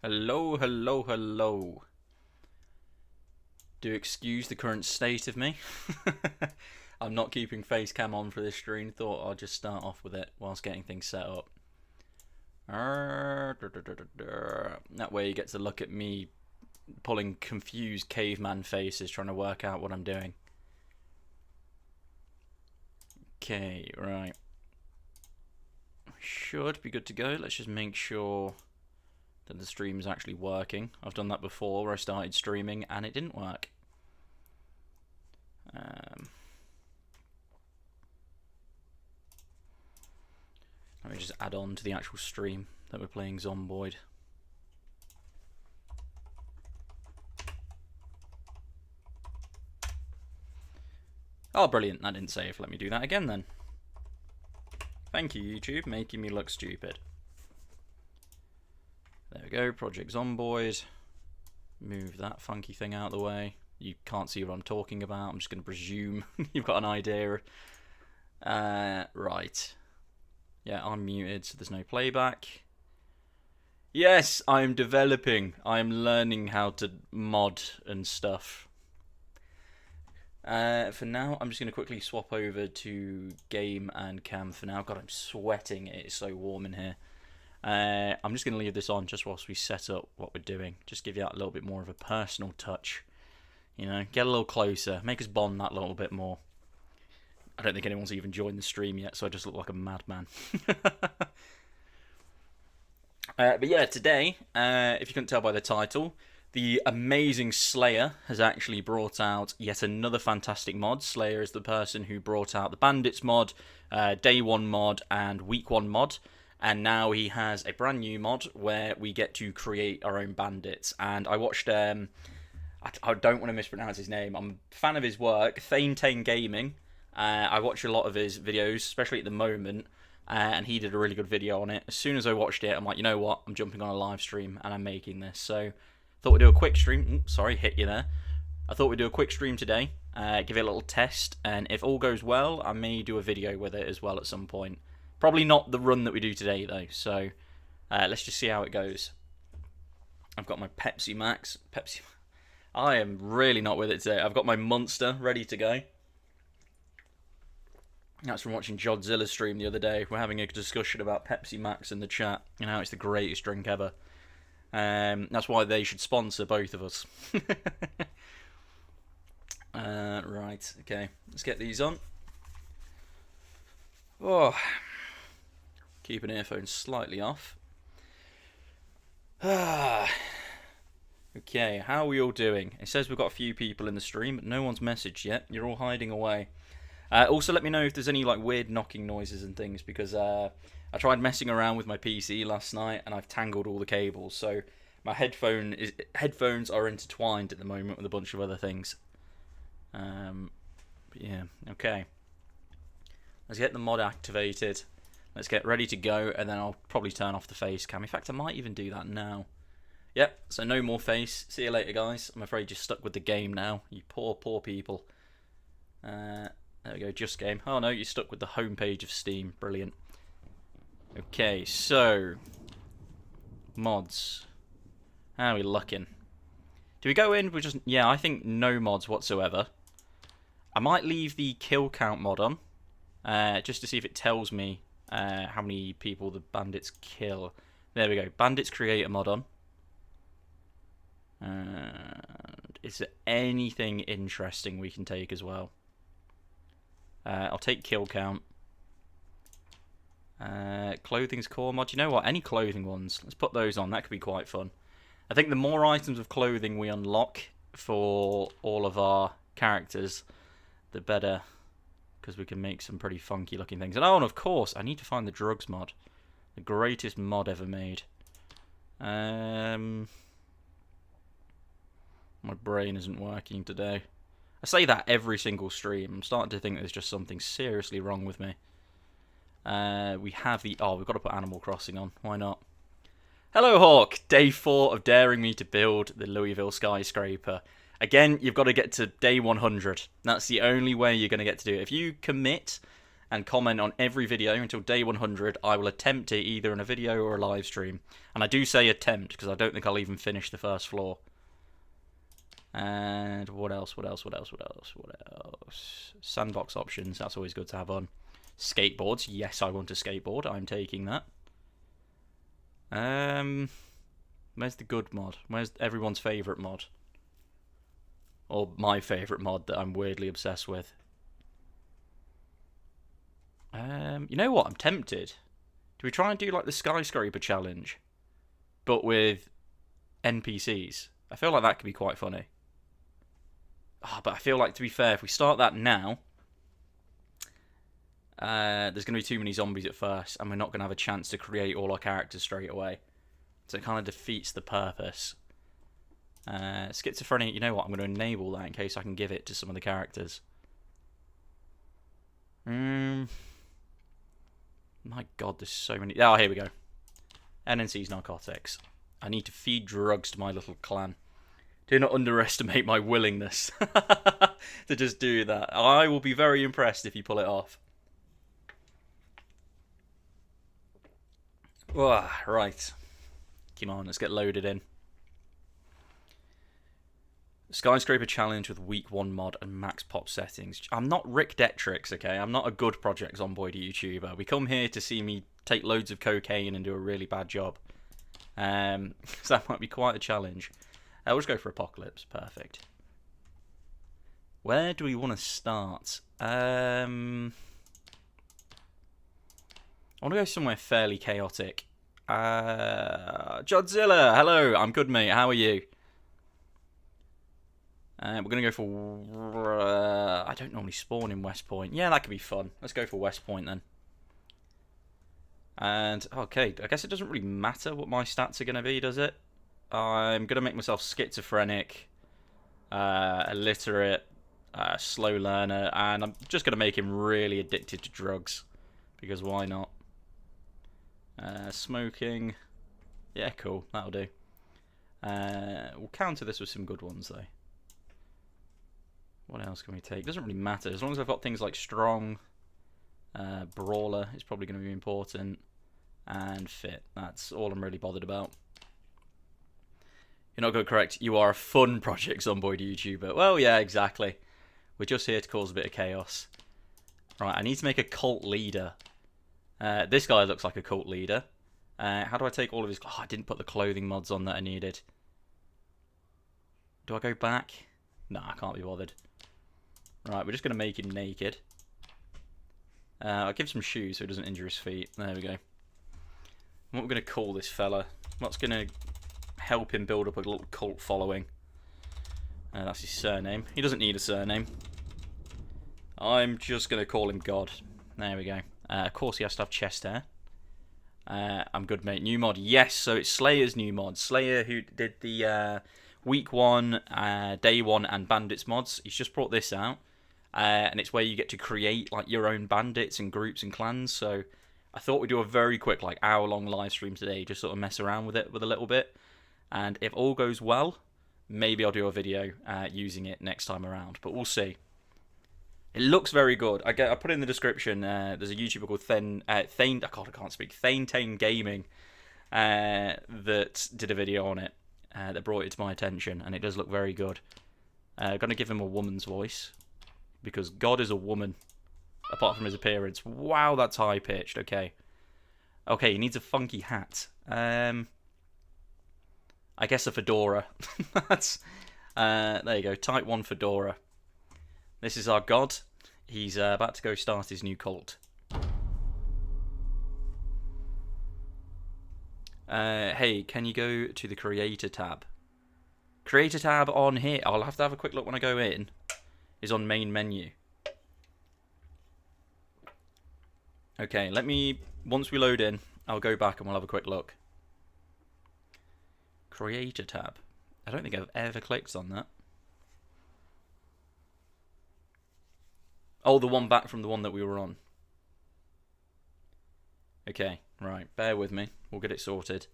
Hello, hello, hello. Do excuse the current state of me. I'm not keeping face cam on for this stream. Thought I'd just start off with it whilst getting things set up. That way you get to look at me pulling confused caveman faces trying to work out what I'm doing. Okay, right. Should be good to go. Let's just make sure that the stream is actually working. I've done that before where I started streaming and it didn't work. Let me just add on to the actual stream that we're playing Zomboid. Oh, brilliant. That didn't save. Let me do that again then. Thank you, YouTube, making me look stupid. There we go, Project Zomboid. Move that funky thing out of the way. You can't see what I'm talking about. I'm just going to presume you've got an idea. Right. Yeah, I'm muted, so there's no playback. Yes, I'm developing. I'm learning how to mod and stuff. For now, I'm just going to quickly swap over to game and cam for now. God, I'm sweating. It is so warm in here. I'm just going to leave this on just whilst we set up what we're doing. Just give you that a little bit more of a personal touch. You know, get a little closer. Make us bond that little bit more. I don't think anyone's even joined the stream yet, so I just look like a madman. But yeah, today, if you couldn't tell by the title, the amazing Slayer has actually brought out yet another fantastic mod. Slayer is the person who brought out the Bandits mod, Day 1 mod, and Week 1 mod. And now he has a brand new mod where we get to create our own bandits. And I watched, I don't want to mispronounce his name. I'm a fan of his work, Thane Gaming. I watch a lot of his videos, especially at the moment. And he did a really good video on it. As soon as I watched it, I'm like, you know what? I'm jumping on a live stream and I'm making this. So thought we'd do a quick stream. Oops, sorry, hit you there. I thought we'd do a quick stream today. Give it a little test. And if all goes well, I may do a video with it as well at some point. Probably not the run that we do today, though. So let's just see how it goes. I've got my Pepsi Max. I am really not with it today. I've got my Monster ready to go. That's from watching Jodzilla's stream the other day. We're having a discussion about Pepsi Max in the chat. You know, it's the greatest drink ever. That's why they should sponsor both of us. Right, okay. Let's get these on. Oh, keeping earphones slightly off. Okay, how are we all doing? It says we've got a few people in the stream, but no one's messaged yet. You're all hiding away. Also, let me know if there's any like weird knocking noises and things, because I tried messing around with my PC last night and I've tangled all the cables, so my headphones are intertwined at the moment with a bunch of other things. But yeah, okay. Let's get the mod activated. Let's get ready to go, and then I'll probably turn off the face cam. In fact, I might even do that now. Yep, so no more face. See you later, guys. I'm afraid you're stuck with the game now. You poor, poor people. There we go, just game. Oh no, you're stuck with the homepage of Steam. Brilliant. Okay, so mods. How are we looking? Do we go in with just... Yeah, I think no mods whatsoever. I might leave the kill count mod on, just to see if it tells me how many people the bandits kill. There we go. Bandits create a mod on. Is there anything interesting we can take as well? I'll take kill count. Clothing's core mod. You know what? Any clothing ones. Let's put those on. That could be quite fun. I think the more items of clothing we unlock for all of our characters, the better. Because we can make some pretty funky looking things. And oh, and of course, I need to find the drugs mod. The greatest mod ever made. My brain isn't working today. I say that every single stream. I'm starting to think there's just something seriously wrong with me. We have the... Oh, we've got to put Animal Crossing on. Why not? Hello, Hawk. Day 4 of daring me to build the Louisville skyscraper. Again, you've got to get to day 100. That's the only way you're going to get to do it. If you commit and comment on every video until day 100. I will attempt it either in a video or a live stream. And I do say attempt because I don't think I'll even finish the first floor. And what else? Sandbox options, that's always good to have on. Skateboards, yes, I want a skateboard. I'm taking that. Where's the good mod? Where's everyone's favourite mod? Or my favourite mod that I'm weirdly obsessed with? You know what? I'm tempted. Do we try and do like the skyscraper challenge, but with NPCs? I feel like that could be quite funny. But I feel like, to be fair, if we start that now, there's going to be too many zombies at first, and we're not going to have a chance to create all our characters straight away. So it kind of defeats the purpose. Schizophrenia, you know what? I'm going to enable that in case I can give it to some of the characters. My god, there's so many. Oh, here we go. NNC's narcotics. I need to feed drugs to my little clan. Do not underestimate my willingness to just do that. I will be very impressed if you pull it off. Right. Come on, let's get loaded in. Skyscraper challenge with week 1 mod and max pop settings. I'm not Rick Detrix, okay? I'm not a good Project Zomboid YouTuber. We come here to see me take loads of cocaine and do a really bad job. So that might be quite a challenge. We'll just go for Apocalypse. Perfect. Where do we want to start? I want to go somewhere fairly chaotic. Jodzilla, hello. I'm good, mate. How are you? We're going to go for... I don't normally spawn in West Point. Yeah, that could be fun. Let's go for West Point then. And, okay, I guess it doesn't really matter what my stats are going to be, does it? I'm going to make myself schizophrenic, illiterate, slow learner, and I'm just going to make him really addicted to drugs. Because why not? Smoking. Yeah, cool. That'll do. We'll counter this with some good ones, though. What else can we take? Doesn't really matter. As long as I've got things like strong, brawler is probably going to be important, and fit. That's all I'm really bothered about. You're not going to correct. You are a fun Project Zomboid YouTuber. Well, yeah, exactly. We're just here to cause a bit of chaos. Right, I need to make a cult leader. This guy looks like a cult leader. How do I take all of his... Oh, I didn't put the clothing mods on that I needed. Do I go back? Nah, I can't be bothered. Right, we're just going to make him naked. I'll give some shoes so he doesn't injure his feet. There we go. What we're going to call this fella? What's going to help him build up a little cult following? That's his surname. He doesn't need a surname. I'm just going to call him God. There we go. Of course he has to have chest hair. I'm good, mate. New mod. Yes, so it's Slayer's new mod. Slayer, who did the week 1, day 1 and bandits mods. He's just brought this out. And it's where you get to create like your own bandits and groups and clans. So I thought we'd do a very quick like hour-long live stream today. Just sort of mess around with it with a little bit. And if all goes well, maybe I'll do a video using it next time around. But we'll see. It looks very good. I put it in the description. There's a YouTuber called Thane. I can't speak. Thane Gaming that did a video on it that brought it to my attention, and it does look very good. Gonna give him a woman's voice because God is a woman, apart from his appearance. Wow, that's high pitched. Okay, he needs a funky hat. I guess a fedora. That's there you go. Type 1 fedora. This is our God. He's about to go start his new cult. Hey, can you go to the Creator tab? Creator tab on here. I'll have to have a quick look when I go in. Is on main menu. Okay, once we load in, I'll go back and we'll have a quick look. Creator tab. I don't think I've ever clicked on that. Oh, the one back from the one that we were on. Okay, right. Bear with me. We'll get it sorted.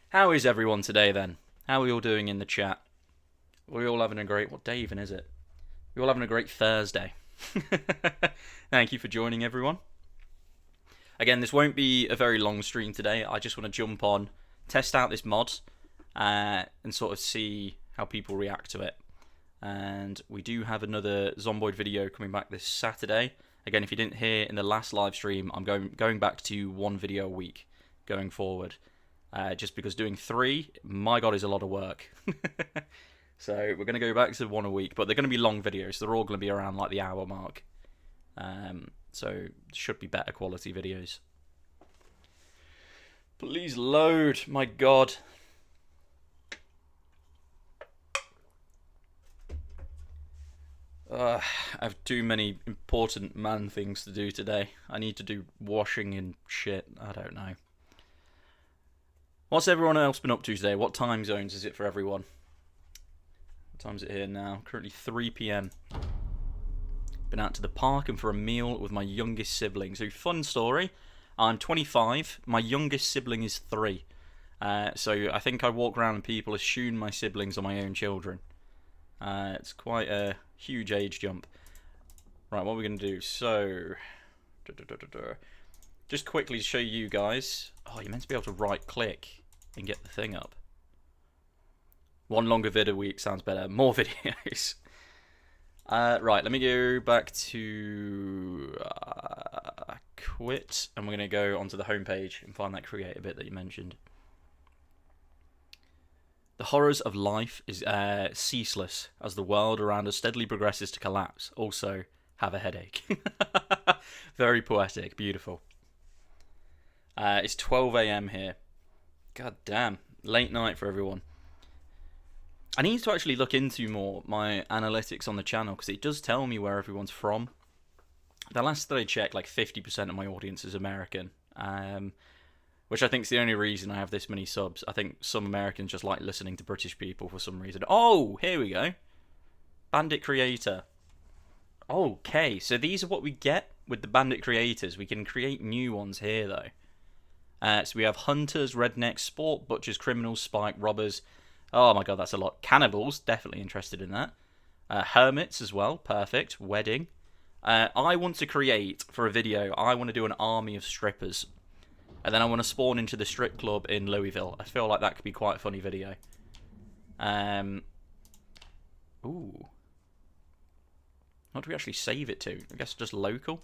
How is everyone today, then? How are we all doing in the chat? We're all having a great... What day even is it? We're all having a great Thursday. Thank you for joining, everyone. Again, this won't be a very long stream today. I just want to jump on, test out this mod, and sort of see how people react to it. And we do have another Zomboid video coming back this Saturday. Again, if you didn't hear in the last live stream, I'm going back to one video a week going forward. Just because doing 3, my god, is a lot of work. So we're going to go back to one a week, but they're going to be long videos. They're all going to be around like the hour mark. So should be better quality videos. Please load, my god. I have too many important man things to do today. I need to do washing and shit. I don't know. What's everyone else been up to today? What time zones is it for everyone? What time is it here now? Currently 3 PM. Been out to the park and for a meal with my youngest sibling. So fun story. I'm 25. My youngest sibling is 3. So I think I walk around and people assume my siblings are my own children. It's quite a huge age jump. Right, what are we going to do? So, just quickly to show you guys. Oh, you're meant to be able to right click and get the thing up. One longer vid a week sounds better. More videos. Right, let me go back to quit, and we're going to go onto the homepage and find that creator bit that you mentioned. The horrors of life is ceaseless as the world around us steadily progresses to collapse. Also, have a headache. Very poetic, beautiful. It's 12 AM here. God damn, late night for everyone. I need to actually look into more my analytics on the channel because it does tell me where everyone's from. The last that I checked, like 50% of my audience is American. Which I think is the only reason I have this many subs. I think some Americans just like listening to British people for some reason. Oh, here we go. Bandit creator. Okay, so these are what we get with the Bandit creators. We can create new ones here, though. So we have hunters, rednecks, sport, butchers, criminals, spike, robbers. Oh my god, that's a lot. Cannibals, definitely interested in that. Hermits as well, perfect. Wedding. I want to create, for a video, I want to do an army of strippers. And then I want to spawn into the strip club in Louisville. I feel like that could be quite a funny video. Ooh. What do we actually save it to? I guess just local.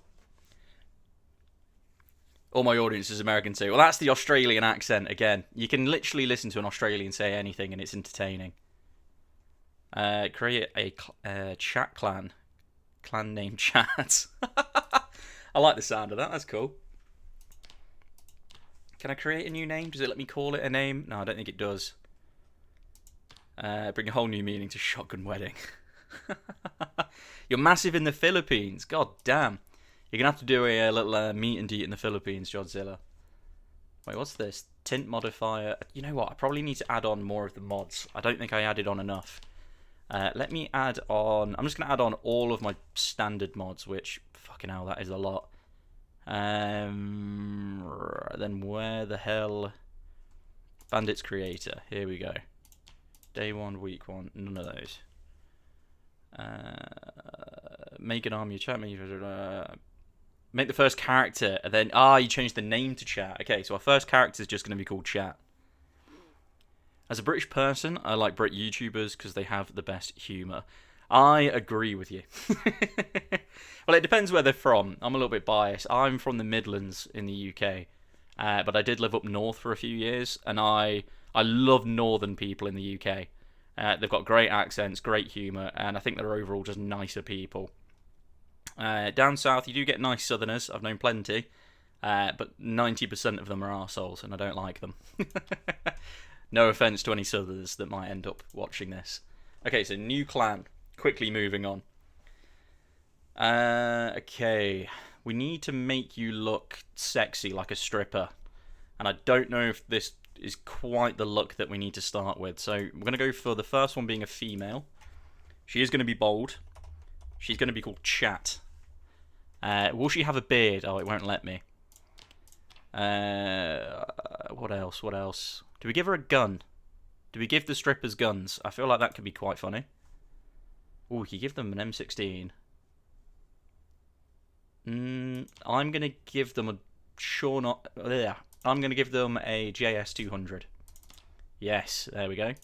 All my audience is American too. Well, that's the Australian accent again. You can literally listen to an Australian say anything and it's entertaining. Create a chat clan. Clan name chat. I like the sound of that. That's cool. Can I create a new name? Does it let me call it a name? No, I don't think it does. Bring a whole new meaning to Shotgun Wedding. You're massive in the Philippines. God damn. You're going to have to do a little meet and eat in the Philippines, Godzilla. Wait, what's this? Tint modifier. You know what? I probably need to add on more of the mods. I don't think I added on enough. Let me add on... I'm just going to add on all of my standard mods, which... Fucking hell, that is a lot. Then where the hell... Bandits creator. Here we go. Day 1, week 1. None of those. Make an army, chat me. Make the first character, and then... you changed the name to chat. Okay, so our first character is just going to be called Chat. As a British person, I like Brit YouTubers because they have the best humour. I agree with you. Well, it depends where they're from. I'm a little bit biased. I'm from the Midlands in the UK, but I did live up north for a few years, and I love northern people in the UK. They've got great accents, great humour, and I think they're overall just nicer people. Down south, you do get nice southerners. I've known plenty, but 90% of them are arseholes, and I don't like them. No offence to any southerners that might end up watching this. Okay, so new clan. Quickly moving on. Okay, we need to make you look sexy like a stripper, and I don't know if this is quite the look that we need to start with. So we're going to go for the first one being a female. She is going to be bold. She's going to be called Chat. Will she have a beard? Oh, it won't let me. What else? What else? Do we give her a gun? Do we give the strippers guns? I feel like that could be quite funny. Oh, you give them an M16. I'm gonna give them a I'm gonna give them a JS200. Yes, there we go.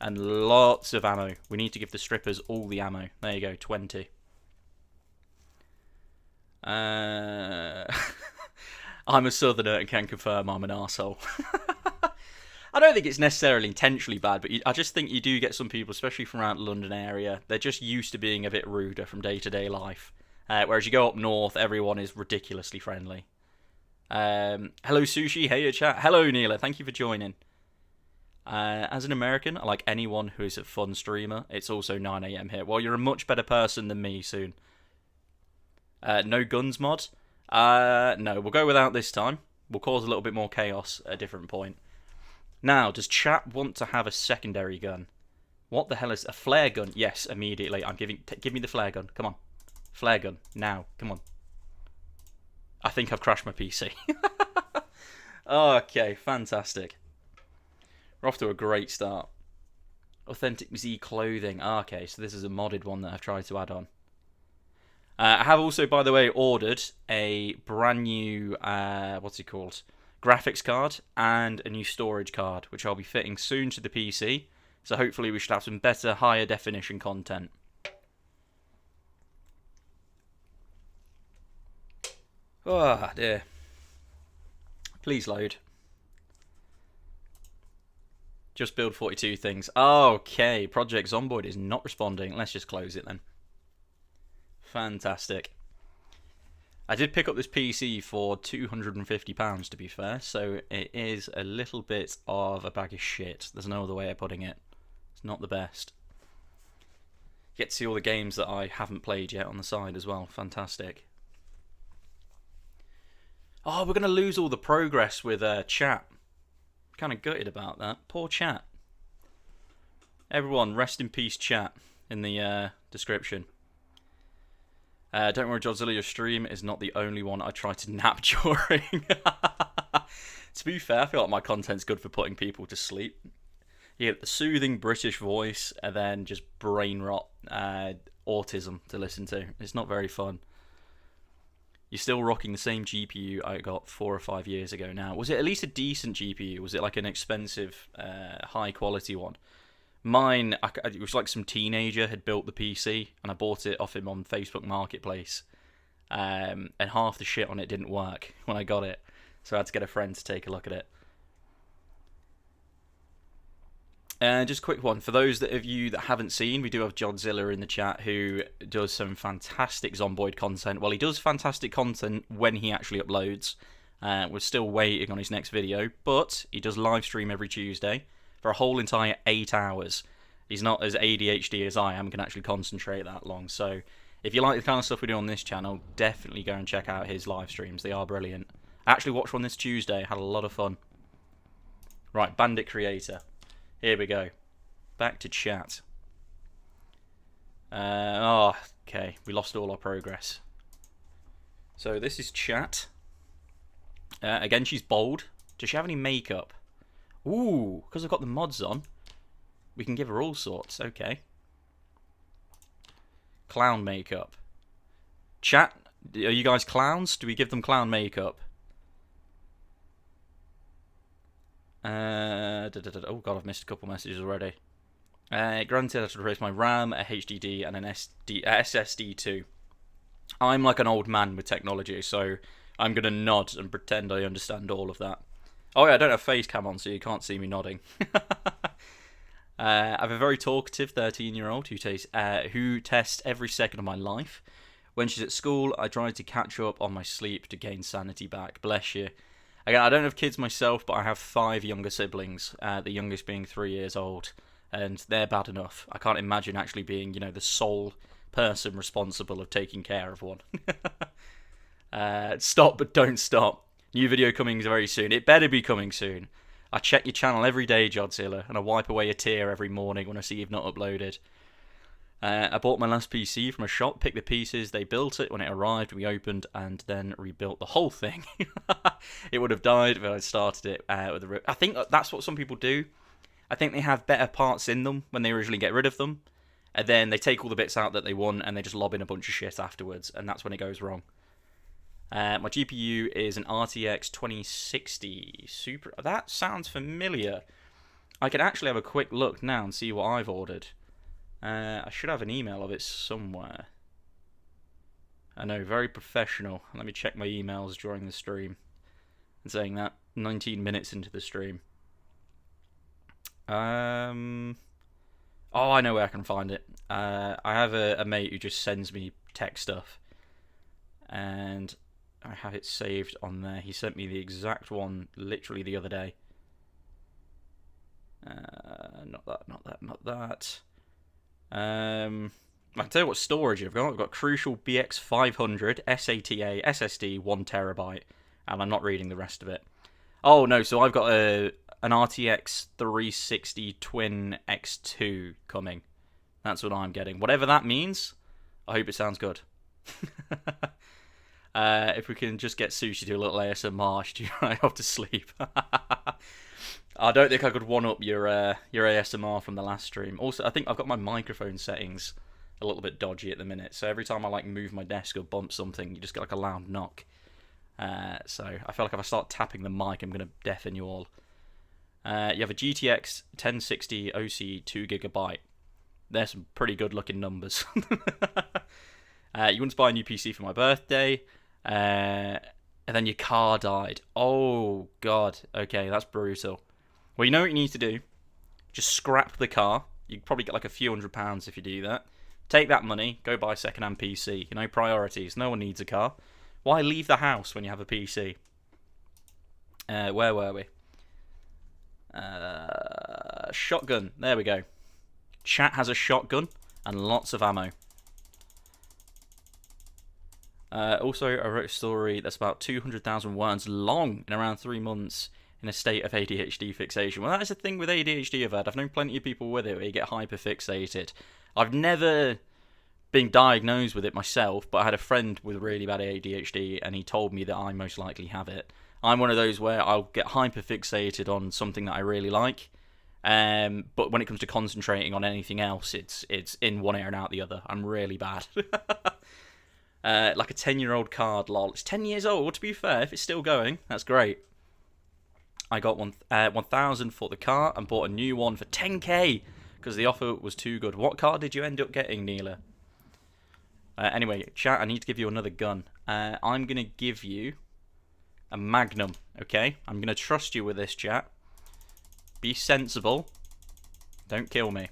And lots of ammo. We need to give the strippers all the ammo. There you go, 20. I'm a southerner and can confirm I'm an arsehole. I don't think it's necessarily intentionally bad, but I just think you do get some people, especially from around the London area, they're just used to being a bit ruder from day-to-day life. Whereas you go up north, everyone is ridiculously friendly. Hello, Sushi. Hey, chat. Hello, Neela. Thank you for joining. As an American, I like anyone who is a fun streamer. It's also 9 AM here. Well, you're a much better person than me soon. No guns mod? No, we'll go without this time. We'll cause a little bit more chaos at a different point. Now, does chat want to have a secondary gun? What the hell is a flare gun? Yes, immediately. Give me the flare gun. Come on. Flare gun. Now. Come on. I think I've crashed my PC. Okay, fantastic. We're off to a great start. Authentic Z clothing. Okay, so this is a modded one that I've tried to add on. I have also, by the way, ordered a brand new, what's it called? Graphics card and a new storage card, which I'll be fitting soon to the PC. So hopefully we should have some better, higher definition content. Oh, dear. Please load. Just build 42 things. Okay, Project Zomboid is not responding. Let's just close it then. Fantastic. I did pick up this PC for £250 to be fair, so it is a little bit of a bag of shit. There's no other way of putting it. It's not the best. Get to see all the games that I haven't played yet on the side as well. Fantastic. Oh, we're going to lose all the progress with chat. Kind of gutted about that. Poor chat. Everyone, rest in peace, chat, in the description. Don't worry, Godzilla, your stream is not the only one I try to nap during. To be fair, I feel like my content's good for putting people to sleep. You get the soothing British voice and then just brain rot autism to listen to. It's not very fun. You're still rocking the same GPU I got 4 or 5 years ago now. Was it at least a decent GPU? Was it like an expensive, high quality one? Mine, it was like some teenager had built the PC and I bought it off him on Facebook Marketplace. And half the shit on it didn't work when I got it. So I had to get a friend to take a look at it. Just a quick one. For those of you that haven't seen, we do have Godzilla in the chat who does some fantastic Zomboid content. Well, he does fantastic content when he actually uploads. We're still waiting on his next video, but he does live stream every Tuesday for a whole entire 8 hours. He's not as ADHD as I am and can actually concentrate that long. So if you like the kind of stuff we do on this channel, definitely go and check out his live streams. They are brilliant. I actually watched one this Tuesday. Had a lot of fun. Right, Bandit creator. Here we go. Back to chat. Okay. We lost all our progress. So this is chat. Again, she's bold. Does she have any makeup? Ooh, because I've got the mods on, we can give her all sorts. Okay. Clown makeup. Chat, are you guys clowns? Do we give them clown makeup? Oh god, I've missed a couple messages already. Granted, I should replace my RAM, a HDD, and an SSD too. I'm like an old man with technology, so I'm going to nod and pretend I understand all of that. Oh yeah, I don't have face cam on, so you can't see me nodding. I have a very talkative 13-year-old who tests every second of my life. When she's at school, I try to catch up on my sleep to gain sanity back. Bless you. Again, I don't have kids myself, but I have 5 younger siblings, the youngest being 3 years old, and they're bad enough. I can't imagine actually being, the sole person responsible of taking care of one. Stop, but don't stop. New video coming very soon. It better be coming soon. I check your channel every day, Godzilla, and I wipe away a tear every morning when I see you've not uploaded. I bought my last PC from a shop, picked the pieces, they built it. When it arrived, we opened and then rebuilt the whole thing. It would have died if I started it with a... I think that's what some people do. I think they have better parts in them when they originally get rid of them, and then they take all the bits out that they want and they just lob in a bunch of shit afterwards, and that's when it goes wrong. My GPU is an RTX 2060 Super. That sounds familiar. I could actually have a quick look now and see what I've ordered. I should have an email of it somewhere. I know, very professional. Let me check my emails during the stream. And saying that 19 minutes into the stream. Oh, I know where I can find it. I have a mate who just sends me tech stuff. And I have it saved on there. He sent me the exact one literally the other day. Not that. I can tell you what storage I've got. I've got Crucial BX500 SATA SSD 1TB, and I'm not reading the rest of it. Oh no, so I've got an RTX 360 Twin X2 coming. That's what I'm getting. Whatever that means, I hope it sounds good. If we can just get Sushi to do a little ASMR, she'd do right off to sleep. I don't think I could one-up your ASMR from the last stream. Also, I think I've got my microphone settings a little bit dodgy at the minute, so every time I like move my desk or bump something, you just get like a loud knock. So I feel like if I start tapping the mic, I'm going to deafen you all. You have a GTX 1060 OC 2GB. There's some pretty good looking numbers. You want to buy a new PC for my birthday, and then your car died. Oh god, okay, that's brutal. Well, you know what you need to do? Just scrap the car. You'd probably get like a few £100 if you do that. Take that money, go buy a second-hand PC. You know, priorities. No one needs a car. Why leave the house when you have a PC? Where were we? Shotgun. There we go. Chat has a shotgun and lots of ammo. Also, I wrote a story that's about 200,000 words long in around 3 months in a state of ADHD fixation. Well, that is the thing with ADHD I've had. I've known plenty of people with it where you get hyperfixated. I've never been diagnosed with it myself, but I had a friend with really bad ADHD and he told me that I most likely have it. I'm one of those where I'll get hyperfixated on something that I really like, but when it comes to concentrating on anything else, it's in one ear and out the other. I'm really bad. Like a 10-year-old card, lol. It's 10 years old, to be fair. If it's still going, that's great. I got 1,000 for the car and bought a new one for 10k because the offer was too good. What car did you end up getting, Neela? Anyway, chat, I need to give you another gun. I'm going to give you a Magnum, okay? I'm going to trust you with this, chat. Be sensible. Don't kill me.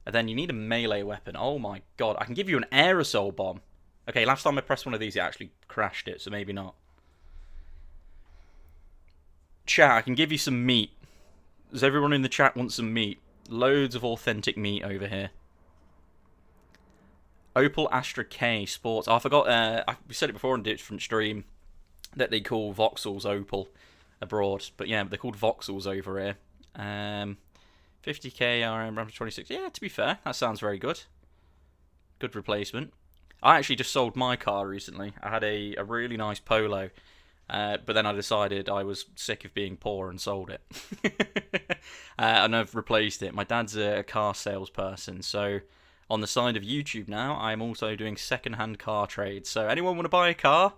And then you need a melee weapon. Oh my god, I can give you an aerosol bomb. Okay, last time I pressed one of these, it actually crashed it, so maybe not. Chat, I can give you some meat. Does everyone in the chat want some meat? Loads of authentic meat over here. Opel Astra K Sports. Oh, I forgot, we said it before on a different stream, that they call Vauxhalls Opel abroad. But yeah, they're called Vauxhalls over here. 50k RM, RAM 26. Yeah, to be fair, that sounds very good. Good replacement. I actually just sold my car recently. I had a really nice Polo, but then I decided I was sick of being poor and sold it. And I've replaced it. My dad's a car salesperson, so on the side of YouTube now, I'm also doing second-hand car trades. So anyone want to buy a car?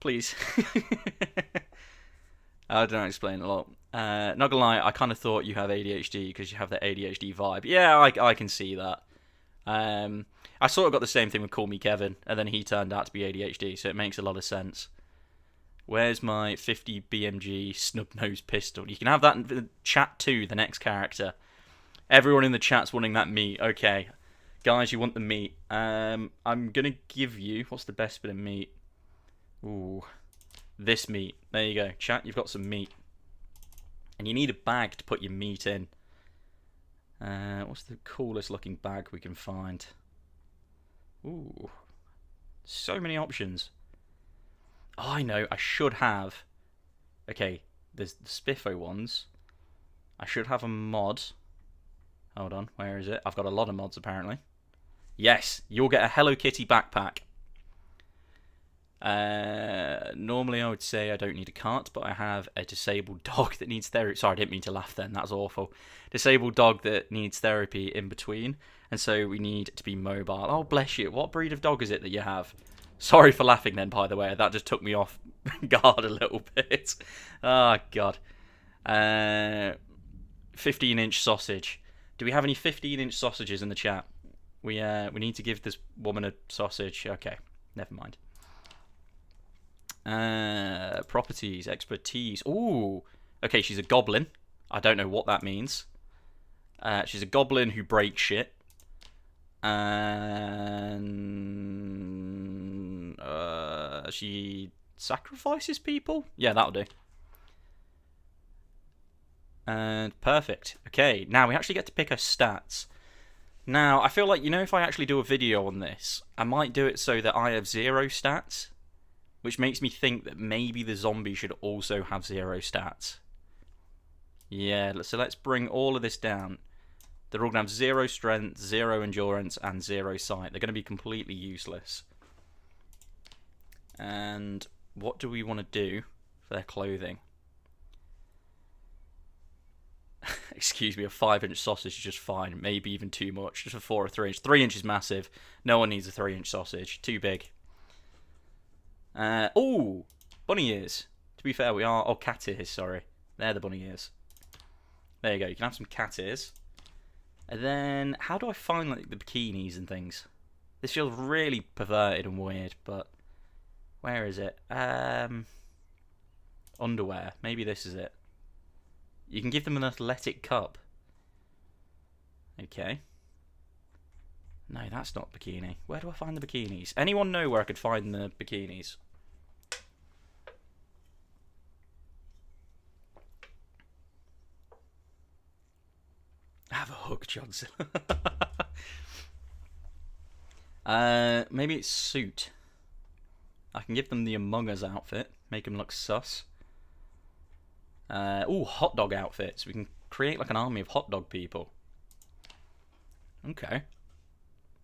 Please. I don't explain a lot. Not gonna lie, I kind of thought you have ADHD because you have that ADHD vibe. Yeah, I can see that. I sort of got the same thing with Call Me Kevin, and then he turned out to be ADHD, so it makes a lot of sense. Where's my 50 BMG snub-nosed pistol? You can have that in the chat too, the next character. Everyone in the chat's wanting that meat. Okay. Guys, you want the meat. I'm gonna give you... What's the best bit of meat? Ooh. This meat. There you go. Chat, you've got some meat. And you need a bag to put your meat in. What's the coolest looking bag we can find? Ooh. So many options. Oh, I know. I should have... Okay, there's the Spiffo ones. I should have a mod. Hold on, where is it? I've got a lot of mods, apparently. Yes, you'll get a Hello Kitty backpack. Normally I would say I don't need a cart, but I have a disabled dog that needs therapy. Sorry, I didn't mean to laugh then, that's awful. Disabled dog that needs therapy in between, and so we need to be mobile. Oh, bless you. What breed of dog is it that you have? Sorry for laughing then, by the way. That just took me off guard a little bit. Oh, God. 15-inch sausage. Do we have any 15-inch sausages in the chat? We need to give this woman a sausage. Okay, never mind. Properties, expertise. Ooh. Okay, she's a goblin. I don't know what that means. She's a goblin who breaks shit. And she sacrifices people? Yeah, that'll do. And perfect. Okay, now we actually get to pick her stats. Now, I feel like, you know, if I actually do a video on this, I might do it so that I have 0 stats, which makes me think that maybe the zombie should also have 0 stats. Yeah, so let's bring all of this down. They're all going to have 0 strength, 0 endurance, and 0 sight. They're going to be completely useless. And what do we want to do for their clothing? Excuse me, a 5-inch sausage is just fine. Maybe even too much. Just a 4 or 3 inch. 3 inch is massive. No one needs a 3-inch sausage. Too big. Oh, bunny ears. To be fair, we are... Oh, cat ears, sorry. They're the bunny ears. There you go. You can have some cat ears. And then, how do I find like the bikinis and things? This feels really perverted and weird, but... Where is it? Underwear. Maybe this is it. You can give them an athletic cup. Okay. No, that's not bikini. Where do I find the bikinis? Anyone know where I could find the bikinis? Have a hug, Johnson. Maybe it's suit. I can give them the Among Us outfit. Make them look sus. Oh, hot dog outfits. We can create like an army of hot dog people. Okay.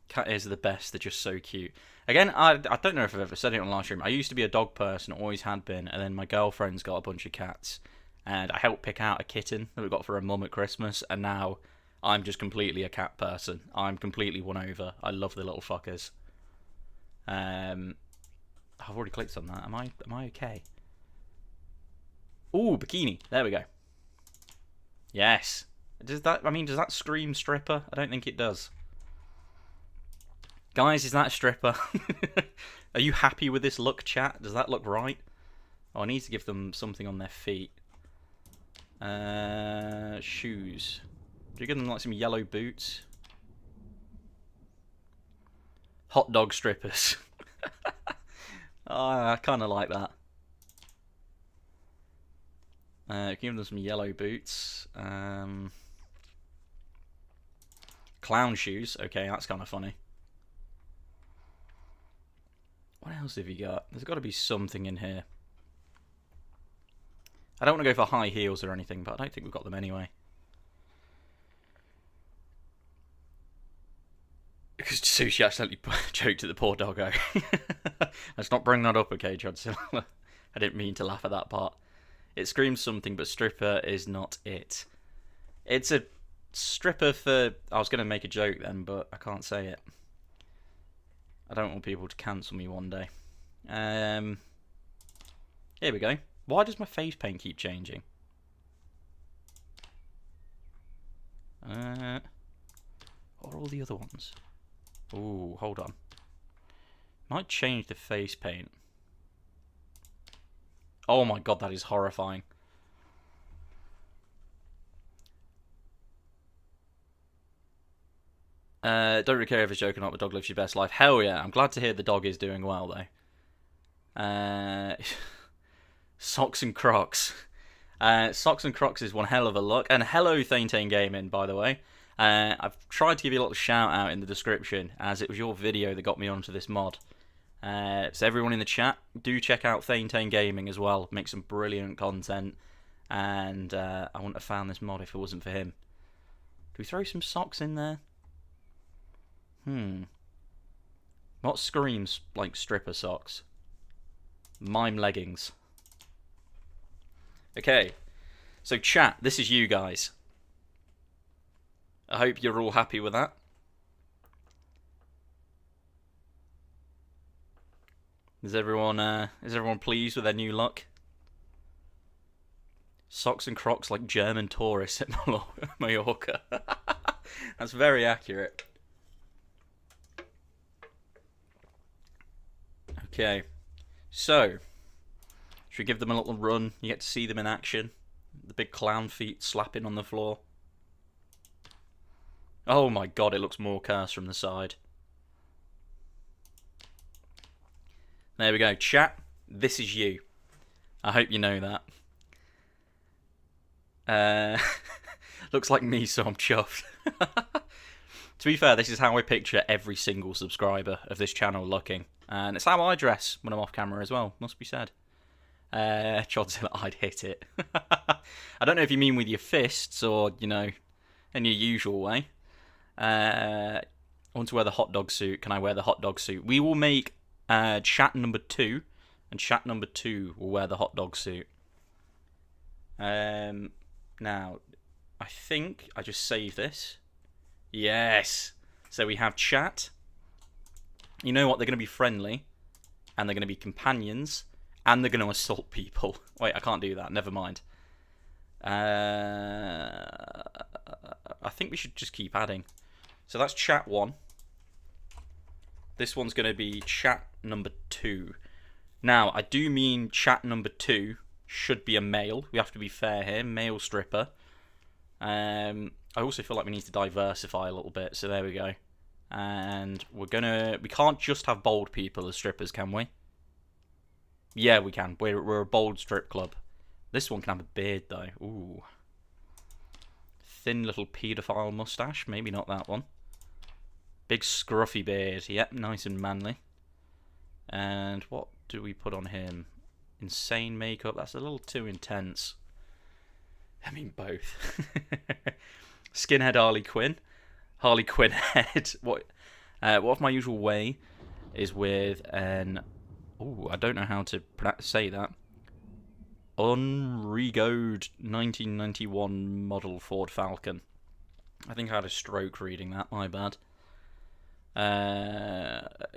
Cat ears are the best. They're just so cute. Again, I don't know if I've ever said it on live stream. I used to be a dog person, always had been, and then my girlfriend's got a bunch of cats, and I helped pick out a kitten that we got for her mum at Christmas, and now I'm just completely a cat person. I'm completely won over. I love the little fuckers. I've already clicked on that. Am I okay? Ooh, bikini. There we go. Yes. Does that scream stripper? I don't think it does. Guys, is that a stripper? Are you happy with this look, chat? Does that look right? Oh, I need to give them something on their feet. Shoes. Do you give them like some yellow boots? Hot dog strippers. Oh, I kind of like that. Give them some yellow boots. Clown shoes. Okay, that's kind of funny. What else have you got? There's got to be something in here. I don't want to go for high heels or anything, but I don't think we've got them anyway. Because Sushi accidentally joked at the poor doggo. Let's not bring that up, okay, Judson? I didn't mean to laugh at that part. It screams something, but stripper is not it. It's a stripper for... I was going to make a joke then, but I can't say it. I don't want people to cancel me one day. Here we go. Why does my face paint keep changing? What are all the other ones? Ooh, hold on. Might change the face paint. Oh my god, that is horrifying. Don't really care if it's joking or not, the dog lives your best life. Hell yeah, I'm glad to hear the dog is doing well though. Socks and Crocs. Socks and Crocs is one hell of a look. And hello Thane Gaming, by the way. I've tried to give you a little shout out in the description, as it was your video that got me onto this mod. So everyone in the chat, do check out Thane Gaming as well. Make some brilliant content. And I wouldn't have found this mod if it wasn't for him. Do we throw some socks in there? What screams like stripper socks? Mime leggings. Okay. So chat, this is you guys. I hope you're all happy with that. Is everyone pleased with their new look? Socks and Crocs like German tourists at Mallorca. That's very accurate. Okay, so should we give them a little run? You get to see them in action. The big clown feet slapping on the floor. Oh my god, it looks more cursed from the side. There we go. Chat, this is you. I hope you know that. Looks like me, so I'm chuffed. To be fair, this is how I picture every single subscriber of this channel looking. And it's how I dress when I'm off camera as well, must be said. Chodzilla, I'd hit it. I don't know if you mean with your fists or, you know, in your usual way. I want to wear the hot dog suit. Can I wear the hot dog suit? We will make chat number 2, and chat number 2 will wear the hot dog suit. Now, I think I just save this. Yes! So we have chat. You know what? They're going to be friendly, and they're going to be companions, and they're going to assault people. Wait, I can't do that. Never mind. I think we should just keep adding. So that's chat 1. This one's going to be chat number 2. Now, I do mean chat number 2 should be a male. We have to be fair here. Male stripper. I also feel like we need to diversify a little bit. So there we go. And we can't just have bold people as strippers, can we? Yeah, we can. We're a bold strip club. This one can have a beard, though. Ooh. Thin little paedophile mustache. Maybe not that one. Big scruffy beard. Yep, nice and manly. And what do we put on him? Insane makeup. That's a little too intense. I mean, both. Skinhead Harley Quinn. Harley Quinn head. What if my usual way is with an... Ooh, I don't know how to say that. Unregoed 1991 model Ford Falcon. I think I had a stroke reading that, my bad.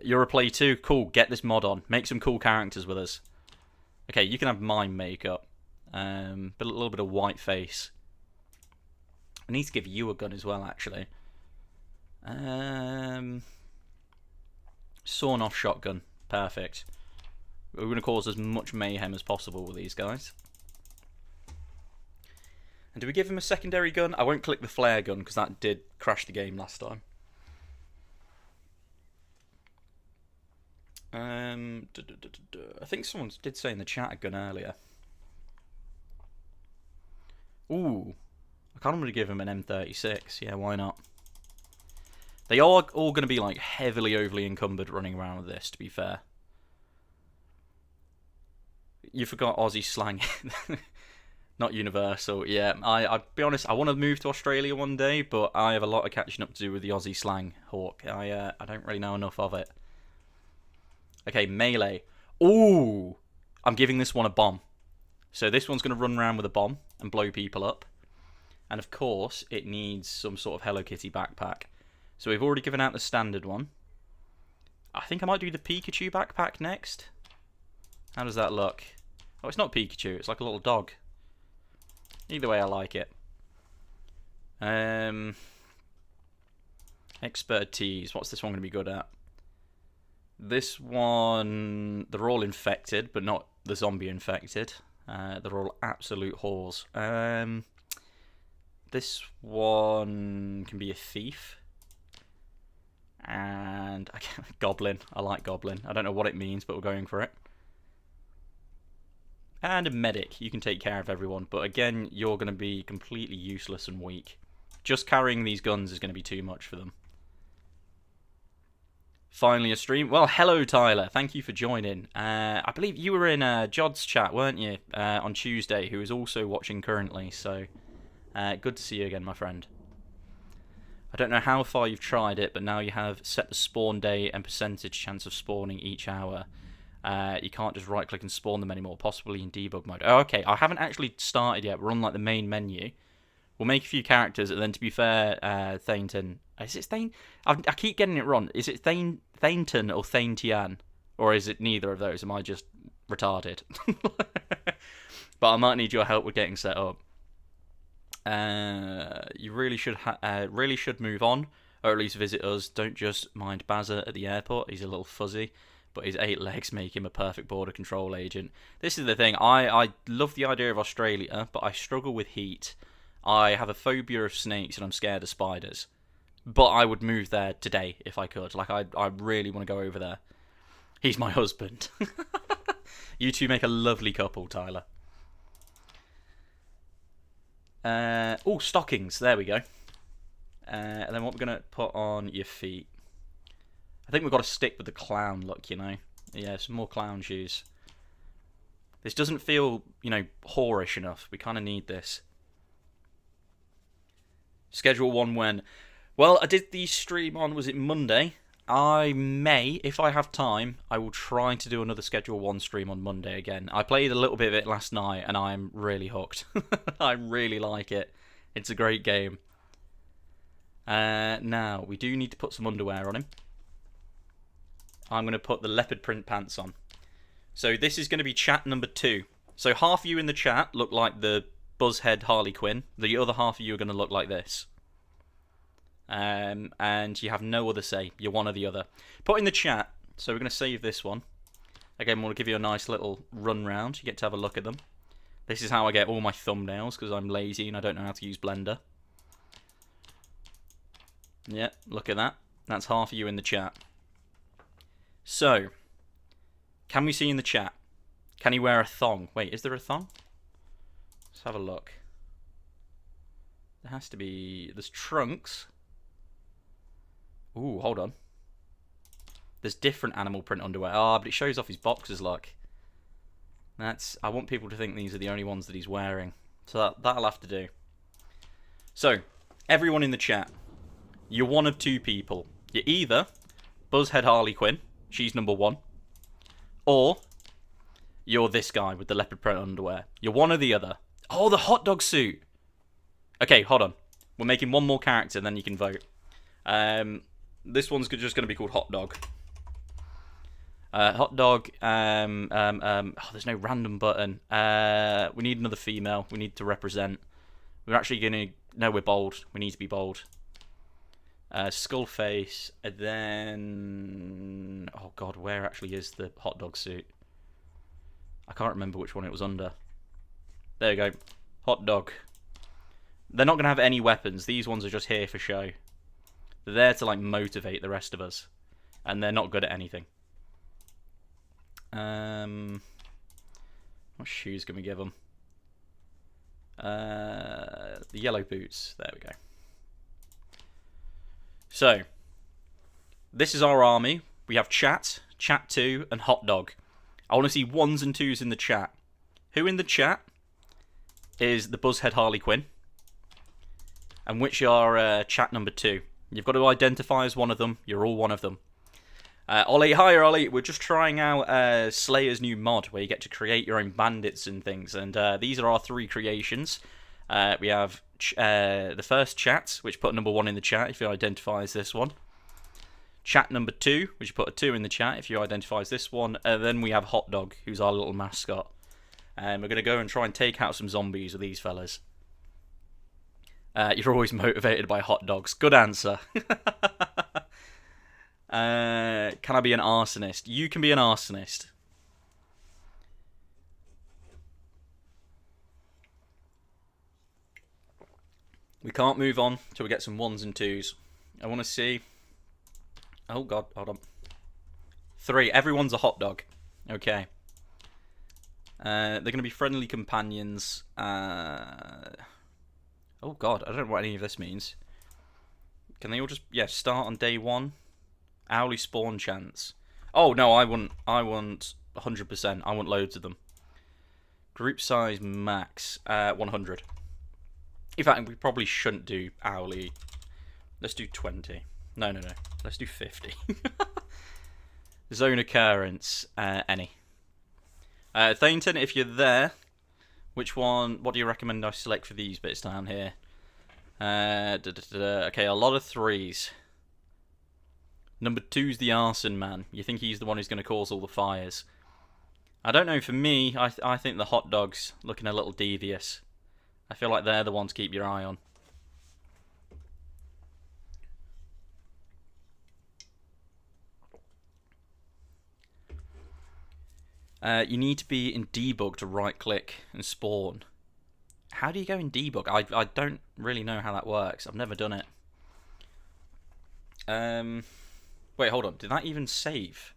You're a play too? Cool, get this mod on. Make some cool characters with us. Okay, you can have mime makeup. But a little bit of white face. I need to give you a gun as well, actually. Sawn off shotgun. Perfect. We're going to cause as much mayhem as possible with these guys. And do we give him a secondary gun? I won't click the flare gun because that did crash the game last time. I think someone did say in the chat a gun earlier. Ooh. I kind of want to give him an M36. Yeah, why not? They are all going to be like heavily overly encumbered running around with this, to be fair. You forgot Aussie slang. Not universal. Yeah, I'll be honest, I want to move to Australia one day, but I have a lot of catching up to do with the Aussie slang, Hawk. I don't really know enough of it. Okay, melee. Ooh! I'm giving this one a bomb. So this one's going to run around with a bomb and blow people up. And of course, it needs some sort of Hello Kitty backpack. So we've already given out the standard one. I think I might do the Pikachu backpack next. How does that look? Oh, it's not Pikachu. It's like a little dog. Either way, I like it. Expertise. What's this one going to be good at? This one... They're all infected, but not the zombie infected. They're all absolute whores. This one can be a thief. And... Goblin. I like Goblin. I don't know what it means, but we're going for it. And a medic. You can take care of everyone. But again, you're going to be completely useless and weak. Just carrying these guns is going to be too much for them. Finally a stream. Well, hello, Tyler. Thank you for joining. I believe you were in Jod's chat, weren't you? On Tuesday, who is also watching currently. So, good to see you again, my friend. I don't know how far you've tried it, but now you have set the spawn day and percentage chance of spawning each hour. You can't just right-click and spawn them anymore, possibly in debug mode. Oh, okay, I haven't actually started yet. We're on, like, the main menu. We'll make a few characters, and then, to be fair, Thainton... Is it Thain? I keep getting it wrong. Is it Thainton or Thaintian? Or is it neither of those? Am I just retarded? But I might need your help with getting set up. You really should move on, or at least visit us. Don't just mind Bazza at the airport. He's a little fuzzy, but his 8 legs make him a perfect border control agent. This is the thing. I love the idea of Australia, but I struggle with heat. I have a phobia of snakes, and I'm scared of spiders. But I would move there today if I could. Like, I really want to go over there. He's my husband. You two make a lovely couple, Tyler. Oh, stockings. There we go. And then what we're going to put on your feet. I think we've got to stick with the clown look, you know. Yeah, some more clown shoes. This doesn't feel, you know, whorish enough. We kind of need this. Schedule one when? Well, I did the stream on, was it Monday? I may, if I have time, I will try to do another Schedule 1 stream on Monday again. I played a little bit of it last night, and I'm really hooked. I really like it. It's a great game. Now, we do need to put some underwear on him. I'm going to put the leopard print pants on. So this is going to be chat number 2. So half of you in the chat look like the Buzzhead Harley Quinn. The other half of you are going to look like this. And you have no other say. You're one or the other. Put in the chat. So we're going to save this one. Again, we'll give you a nice little run round. You get to have a look at them. This is how I get all my thumbnails, because I'm lazy and I don't know how to use Blender. Yeah, look at that. That's half of you in the chat. So, can we see in the chat? Can he wear a thong? Wait, is there a thong? Let's have a look. There has to be... There's trunks. Ooh, hold on. There's different animal print underwear. Ah, but it shows off his boxers, look. That's... I want people to think these are the only ones that he's wearing. So that'll have to do. So, everyone in the chat. You're one of two people. You're either Buzzhead Harley Quinn. She's number 1. Or you're this guy with the leopard print underwear. You're one or the other. Oh, the hot dog suit. Okay, hold on. We're making one more character, then you can vote. This one's just going to be called Hot Dog. Hot Dog. Oh, there's no random button. We need another female. We need to represent. We're actually going to... No, we're bold. We need to be bold. Skull face. And then... Oh, God, where actually is the hot dog suit? I can't remember which one it was under. There you go. Hot dog. They're not going to have any weapons. These ones are just here for show. They're there to, like, motivate the rest of us. And they're not good at anything. What shoes can we give them? The yellow boots. There we go. So, this is our army. We have chat, chat 2, and hot dog. I want to see 1s and 2s in the chat. Who in the chat is the Buzzhead Harley Quinn? And which are chat number 2? You've got to identify as one of them. You're all one of them. Ollie, hi Ollie. We're just trying out Slayer's new mod where you get to create your own bandits and things. And these are our 3 creations. We have the first chat, which put number 1 in the chat if you identify as this one. Chat number 2, which put a 2 in the chat if you identify as this one. Then we have Hot Dog, who's our little mascot. And we're going to go and try and take out some zombies with these fellas. You're always motivated by hot dogs. Good answer. Can I be an arsonist? You can be an arsonist. We can't move on till we get some 1s and 2s. I want to see... Oh, God, hold on. 3. Everyone's a hot dog. Okay. They're going to be friendly companions. Oh, God, I don't know what any of this means. Can they all just... Yeah, start on day 1. Owly spawn chance. Oh, no, I want 100%. I want loads of them. Group size max. 100. In fact, we probably shouldn't do Owly. Let's do 20. No. Let's do 50. Zone occurrence. Any. Thainton, if you're there, which one... What do you recommend I select for these bits down here? Okay, a lot of 3s. Number 2's the arson man. You think he's the one who's going to cause all the fires. I don't know, for me, I think the hot dog's looking a little devious. I feel like they're the ones to keep your eye on. You need to be in debug to right click and spawn. How do you go in debug? I don't really know how that works. I've never done it. Wait, hold on. Did that even save?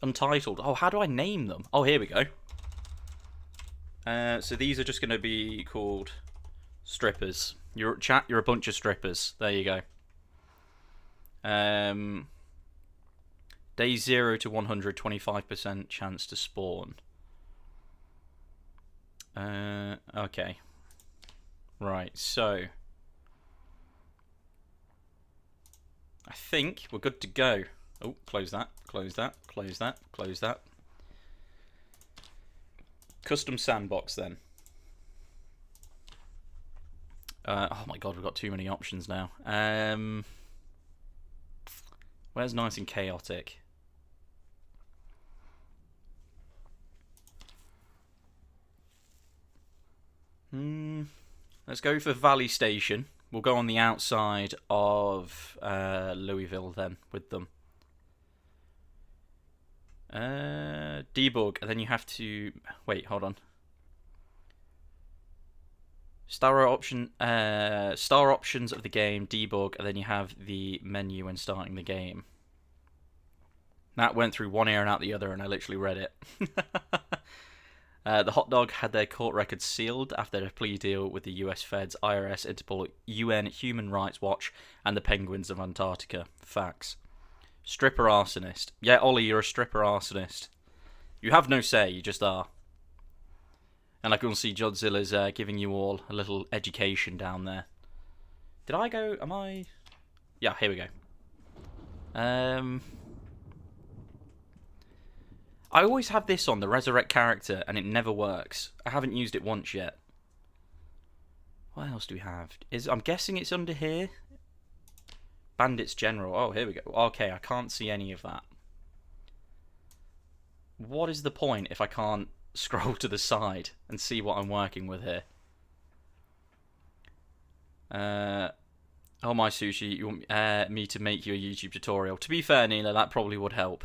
Untitled. Oh, how do I name them? Oh, here we go. So these are just going to be called strippers. You're a bunch of strippers. There you go. Day 0 to 100, 25% chance to spawn. Okay. Right, so I think we're good to go. Oh, close that, close that, close that, close that. Custom sandbox then. Oh my god, we've got too many options now. Where's nice and chaotic? Let's go for Valley Station. We'll go on the outside of Louisville then with them. Debug, and then you have to wait. Hold on. Star options of the game, debug, and then you have the menu when starting the game. That went through one ear and out the other, and I literally read it. The hot dog had their court records sealed after a plea deal with the US Feds, IRS, Interpol, UN, Human Rights Watch, and the Penguins of Antarctica. Facts. Stripper arsonist. Yeah, Ollie, you're a stripper arsonist. You have no say, you just are. And I can see Godzilla's giving you all a little education down there. Did I go? Am I? Yeah, here we go. I always have this on, the resurrect character, and it never works. I haven't used it once yet. What else do we have? I'm guessing it's under here. Bandits General. Oh, here we go. Okay, I can't see any of that. What is the point if I can't scroll to the side and see what I'm working with here? Oh my sushi, you want me to make you a YouTube tutorial? To be fair, Nina, that probably would help.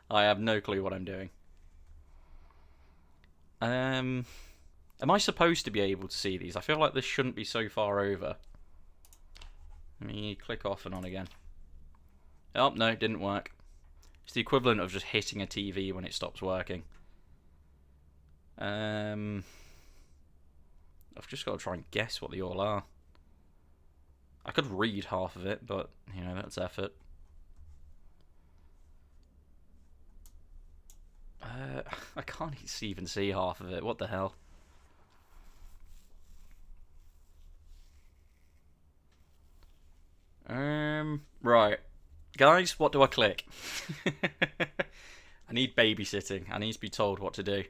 I have no clue what I'm doing. Am I supposed to be able to see these? I feel like this shouldn't be so far over. Let me click off and on again. Oh, no, it didn't work. It's the equivalent of just hitting a TV when it stops working. I've just got to try and guess what they all are. I could read half of it, but, you know, that's effort. I can't even see half of it. What the hell? Right. Guys, what do I click? I need babysitting. I need to be told what to do.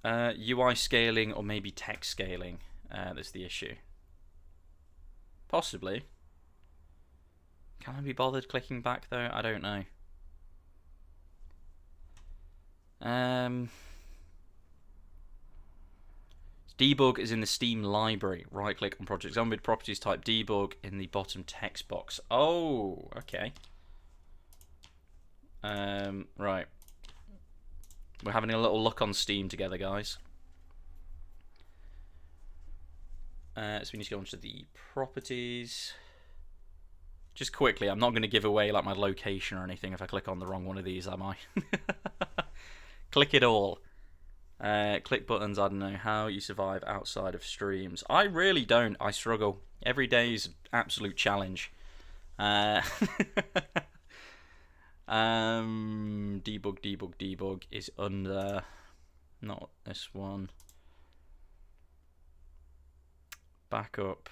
UI scaling or maybe text scaling. That's the issue. Possibly. Can I be bothered clicking back though? I don't know. Debug is in the Steam library. Right click on Project Zomboid properties, type debug in the bottom text box. Oh, okay. Right. We're having a little look on Steam together, guys. So we need to go onto the properties. Just quickly, I'm not going to give away like my location or anything if I click on the wrong one of these, am I? Click it all. Click buttons, I don't know how you survive outside of streams. I really don't. I struggle. Every day is an absolute challenge. Debug is under... Not this one. Backup.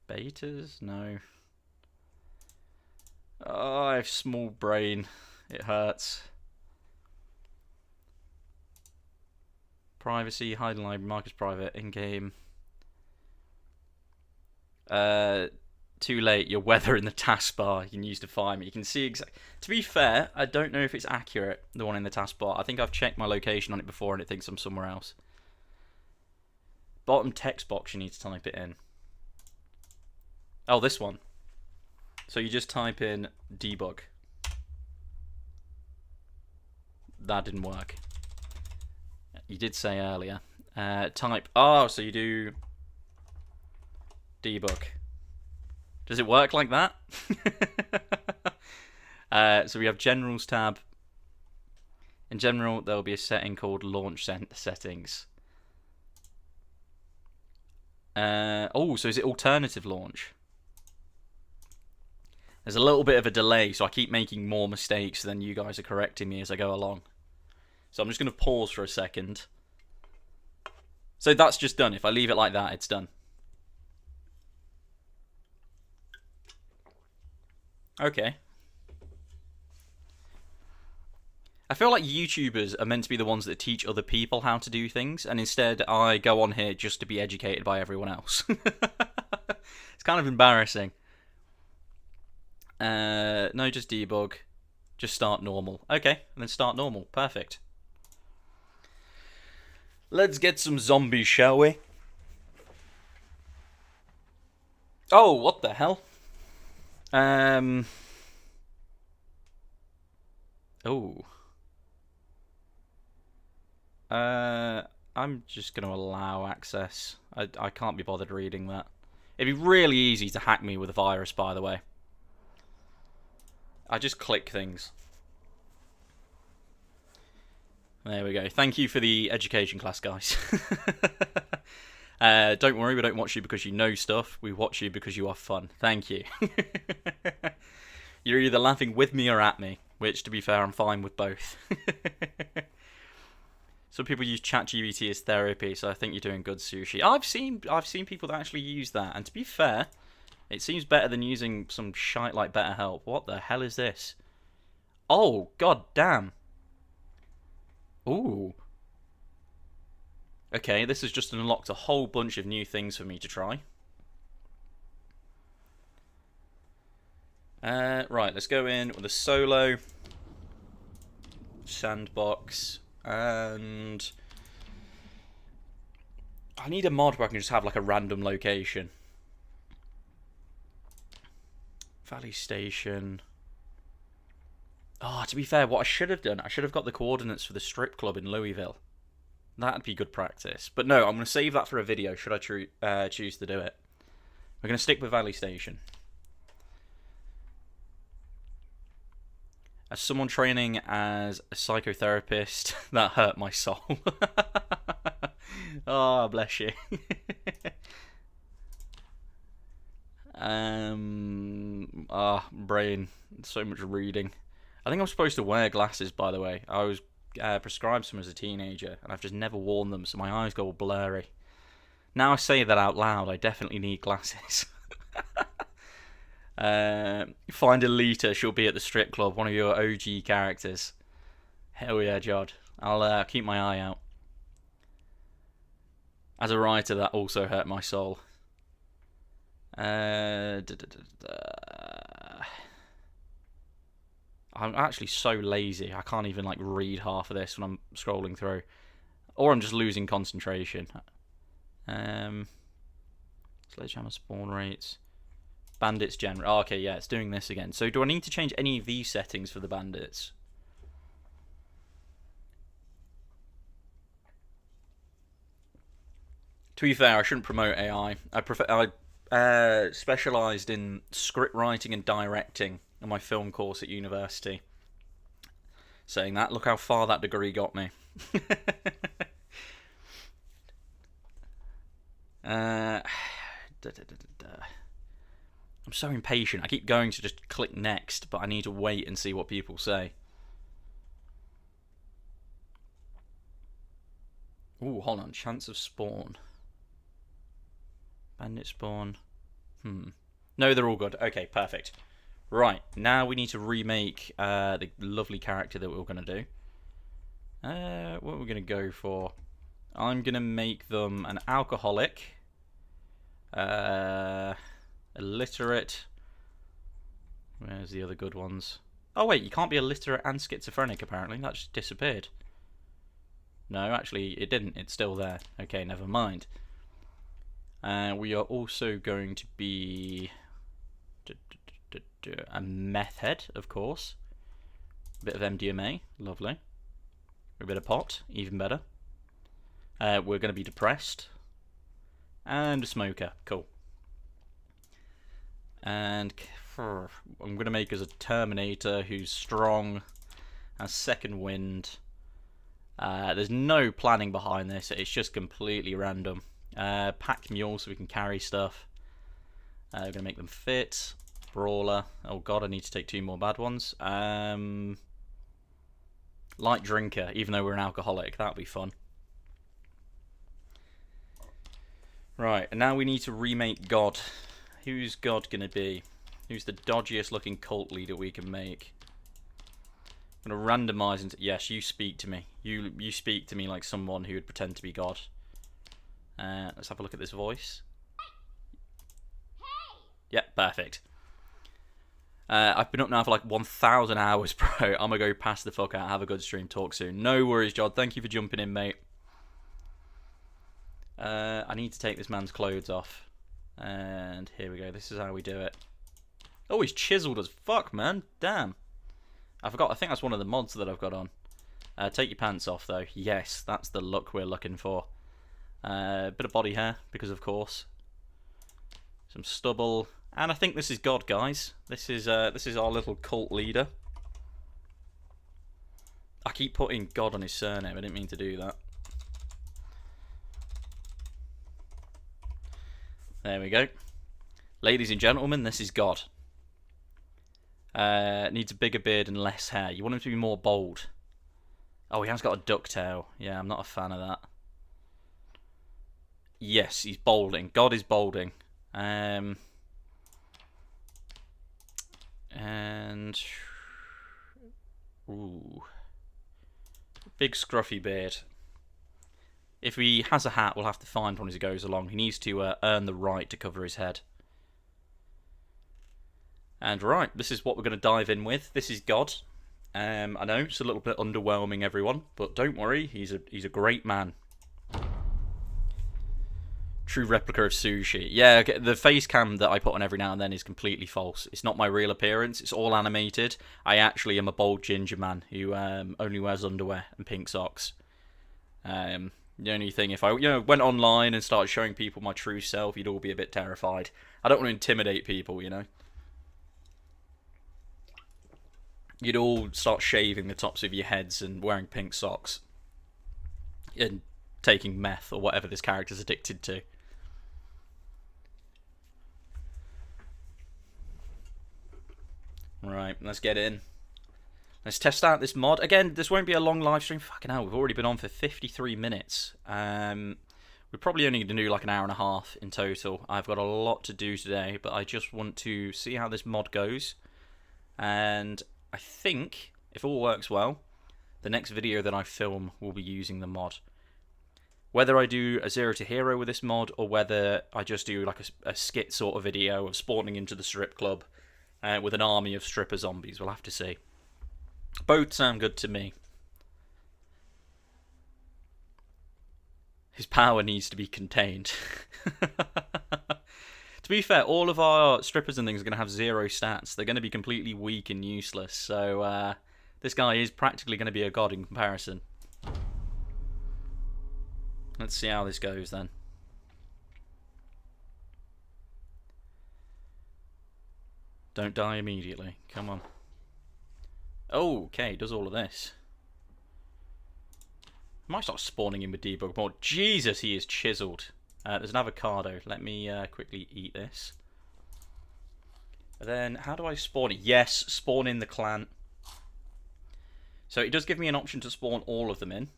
Betas? No. Oh, I have small brain. It hurts. privacy, hide in library, mark as private, in-game. Too late, your weather in the taskbar you can use to find me. You can see exactly. To be fair, I don't know if it's accurate, the one in the taskbar. I think I've checked my location on it before and it thinks I'm somewhere else. Bottom text box, you need to type it in. Oh, this one. So you just type in debug. That didn't work. You did say earlier. Type. Oh, so you do debug. Does it work like that? So we have Generals tab. In general, there will be a setting called Launch Settings. Oh, so is it alternative launch? There's a little bit of a delay, so I keep making more mistakes than you guys are correcting me as I go along. So I'm just going to pause for a second. So that's just done. If I leave it like that, it's done. Okay. I feel like YouTubers are meant to be the ones that teach other people how to do things, and instead I go on here just to be educated by everyone else. It's kind of embarrassing. No, just debug. Just start normal. Okay, and then start normal. Perfect. Let's get some zombies, shall we? Oh, what the hell? Oh. I'm just going to allow access. I can't be bothered reading that. It'd be really easy to hack me with a virus, by the way. I just click things. There we go. Thank you for the education class, guys. Don't worry, we don't watch you because you know stuff. We watch you because you are fun. Thank you. You're either laughing with me or at me, which, to be fair, I'm fine with both. Some people use ChatGPT as therapy, so I think you're doing good, Sushi. I've seen people that actually use that, and to be fair, it seems better than using some shite like BetterHelp. What the hell is this? Oh, god damn. Ooh. Okay, this has just unlocked a whole bunch of new things for me to try. Right, let's go in with a solo sandbox, and I need a mod where I can just have like a random location. Valley Station. Oh, to be fair, what I should have done, I should have got the coordinates for the strip club in Louisville. That'd be good practice. But no, I'm going to save that for a video, should I choose to do it. We're going to stick with Valley Station. As someone training as a psychotherapist, that hurt my soul. Oh, bless you. Brain. So much reading. I think I'm supposed to wear glasses, by the way. I was prescribed some as a teenager, and I've just never worn them, so my eyes go all blurry. Now I say that out loud, I definitely need glasses. Find Alita, she'll be at the strip club, one of your OG characters. Hell yeah, Jod. I'll keep my eye out. As a writer, that also hurt my soul. I'm actually so lazy, I can't even like read half of this when I'm scrolling through. Or I'm just losing concentration. Sledgehammer spawn rates. Bandits general. Oh, okay, yeah, it's doing this again. So do I need to change any of these settings for the bandits? To be fair, I shouldn't promote AI. I specialised in script writing and directing in my film course at university. Saying that, look how far that degree got me. I'm so impatient. I keep going to just click next, but I need to wait and see what people say. Ooh, hold on. Chance of spawn. Bandit spawn. No, they're all good. Okay, perfect. Right, now we need to remake the lovely character that we were going to do. What we're going to go for. I'm going to make them an alcoholic, illiterate. Where's the other good ones? Oh wait, you can't be illiterate and schizophrenic apparently. That just disappeared. No, actually it didn't. It's still there. Okay, never mind. We are also going to be a meth head, of course. A bit of MDMA, lovely. A bit of pot, even better. We're going to be depressed. And a smoker, cool. And I'm going to make us a Terminator who's strong, has second wind. There's no planning behind this, it's just completely random. Pack mule so we can carry stuff. We're going to make them fit. Brawler. Oh god, I need to take 2 more bad ones. Light drinker, even though we're an alcoholic. That'll be fun. Right, and now we need to remake God. Who's God going to be? Who's the dodgiest looking cult leader we can make? I'm going to randomise into... Yes, you speak to me. You speak to me like someone who would pretend to be God. Let's have a look at this voice. Yep, perfect. I've been up now for like 1,000 hours, bro. I'm going to go pass the fuck out. Have a good stream. Talk soon. No worries, Jod. Thank you for jumping in, mate. I need to take this man's clothes off. And here we go. This is how we do it. Oh, he's chiseled as fuck, man. Damn. I forgot. I think that's one of the mods that I've got on. Take your pants off, though. Yes, that's the look we're looking for. Bit of body hair, because of course. Some stubble. And I think this is God, guys. This is our little cult leader. I keep putting God on his surname. I didn't mean to do that. There we go. Ladies and gentlemen, this is God. Needs a bigger beard and less hair. You want him to be more bold. Oh, he has got a duck tail. Yeah, I'm not a fan of that. Yes, he's balding. God is balding. And ooh, big scruffy beard. If he has a hat, we'll have to find one as he goes along. He needs to earn the right to cover his head. And right, this is what we're going to dive in with. This is God. I know it's a little bit underwhelming, everyone, but don't worry, he's a great man. True replica of Sushi. Yeah, the face cam that I put on every now and then is completely false. It's not my real appearance. It's all animated. I actually am a bald ginger man who only wears underwear and pink socks. The only thing, if I went online and started showing people my true self, you'd all be a bit terrified. I don't want to intimidate people, you know. You'd all start shaving the tops of your heads and wearing pink socks. And taking meth or whatever this character's addicted to. Right, let's get in. Let's test out this mod. Again, this won't be a long live stream. Fucking hell, we've already been on for 53 minutes. We're probably only going to do like an hour and a half in total. I've got a lot to do today, but I just want to see how this mod goes. And I think, if all works well, the next video that I film will be using the mod. Whether I do a 0 to hero with this mod, or whether I just do like a skit sort of video of spawning into the strip club with an army of stripper zombies, we'll have to see. Both sound good to me. His power needs to be contained. To be fair, all of our strippers and things are going to have 0 stats. They're going to be completely weak and useless. So this guy is practically going to be a god in comparison. Let's see how this goes then. Don't die immediately. Come on. Oh, okay, does all of this. I might start spawning in with debug more. Jesus, he is chiseled. There's an avocado. Let me quickly eat this. And then, how do I spawn it? Yes, spawn in the clan. So it does give me an option to spawn all of them in.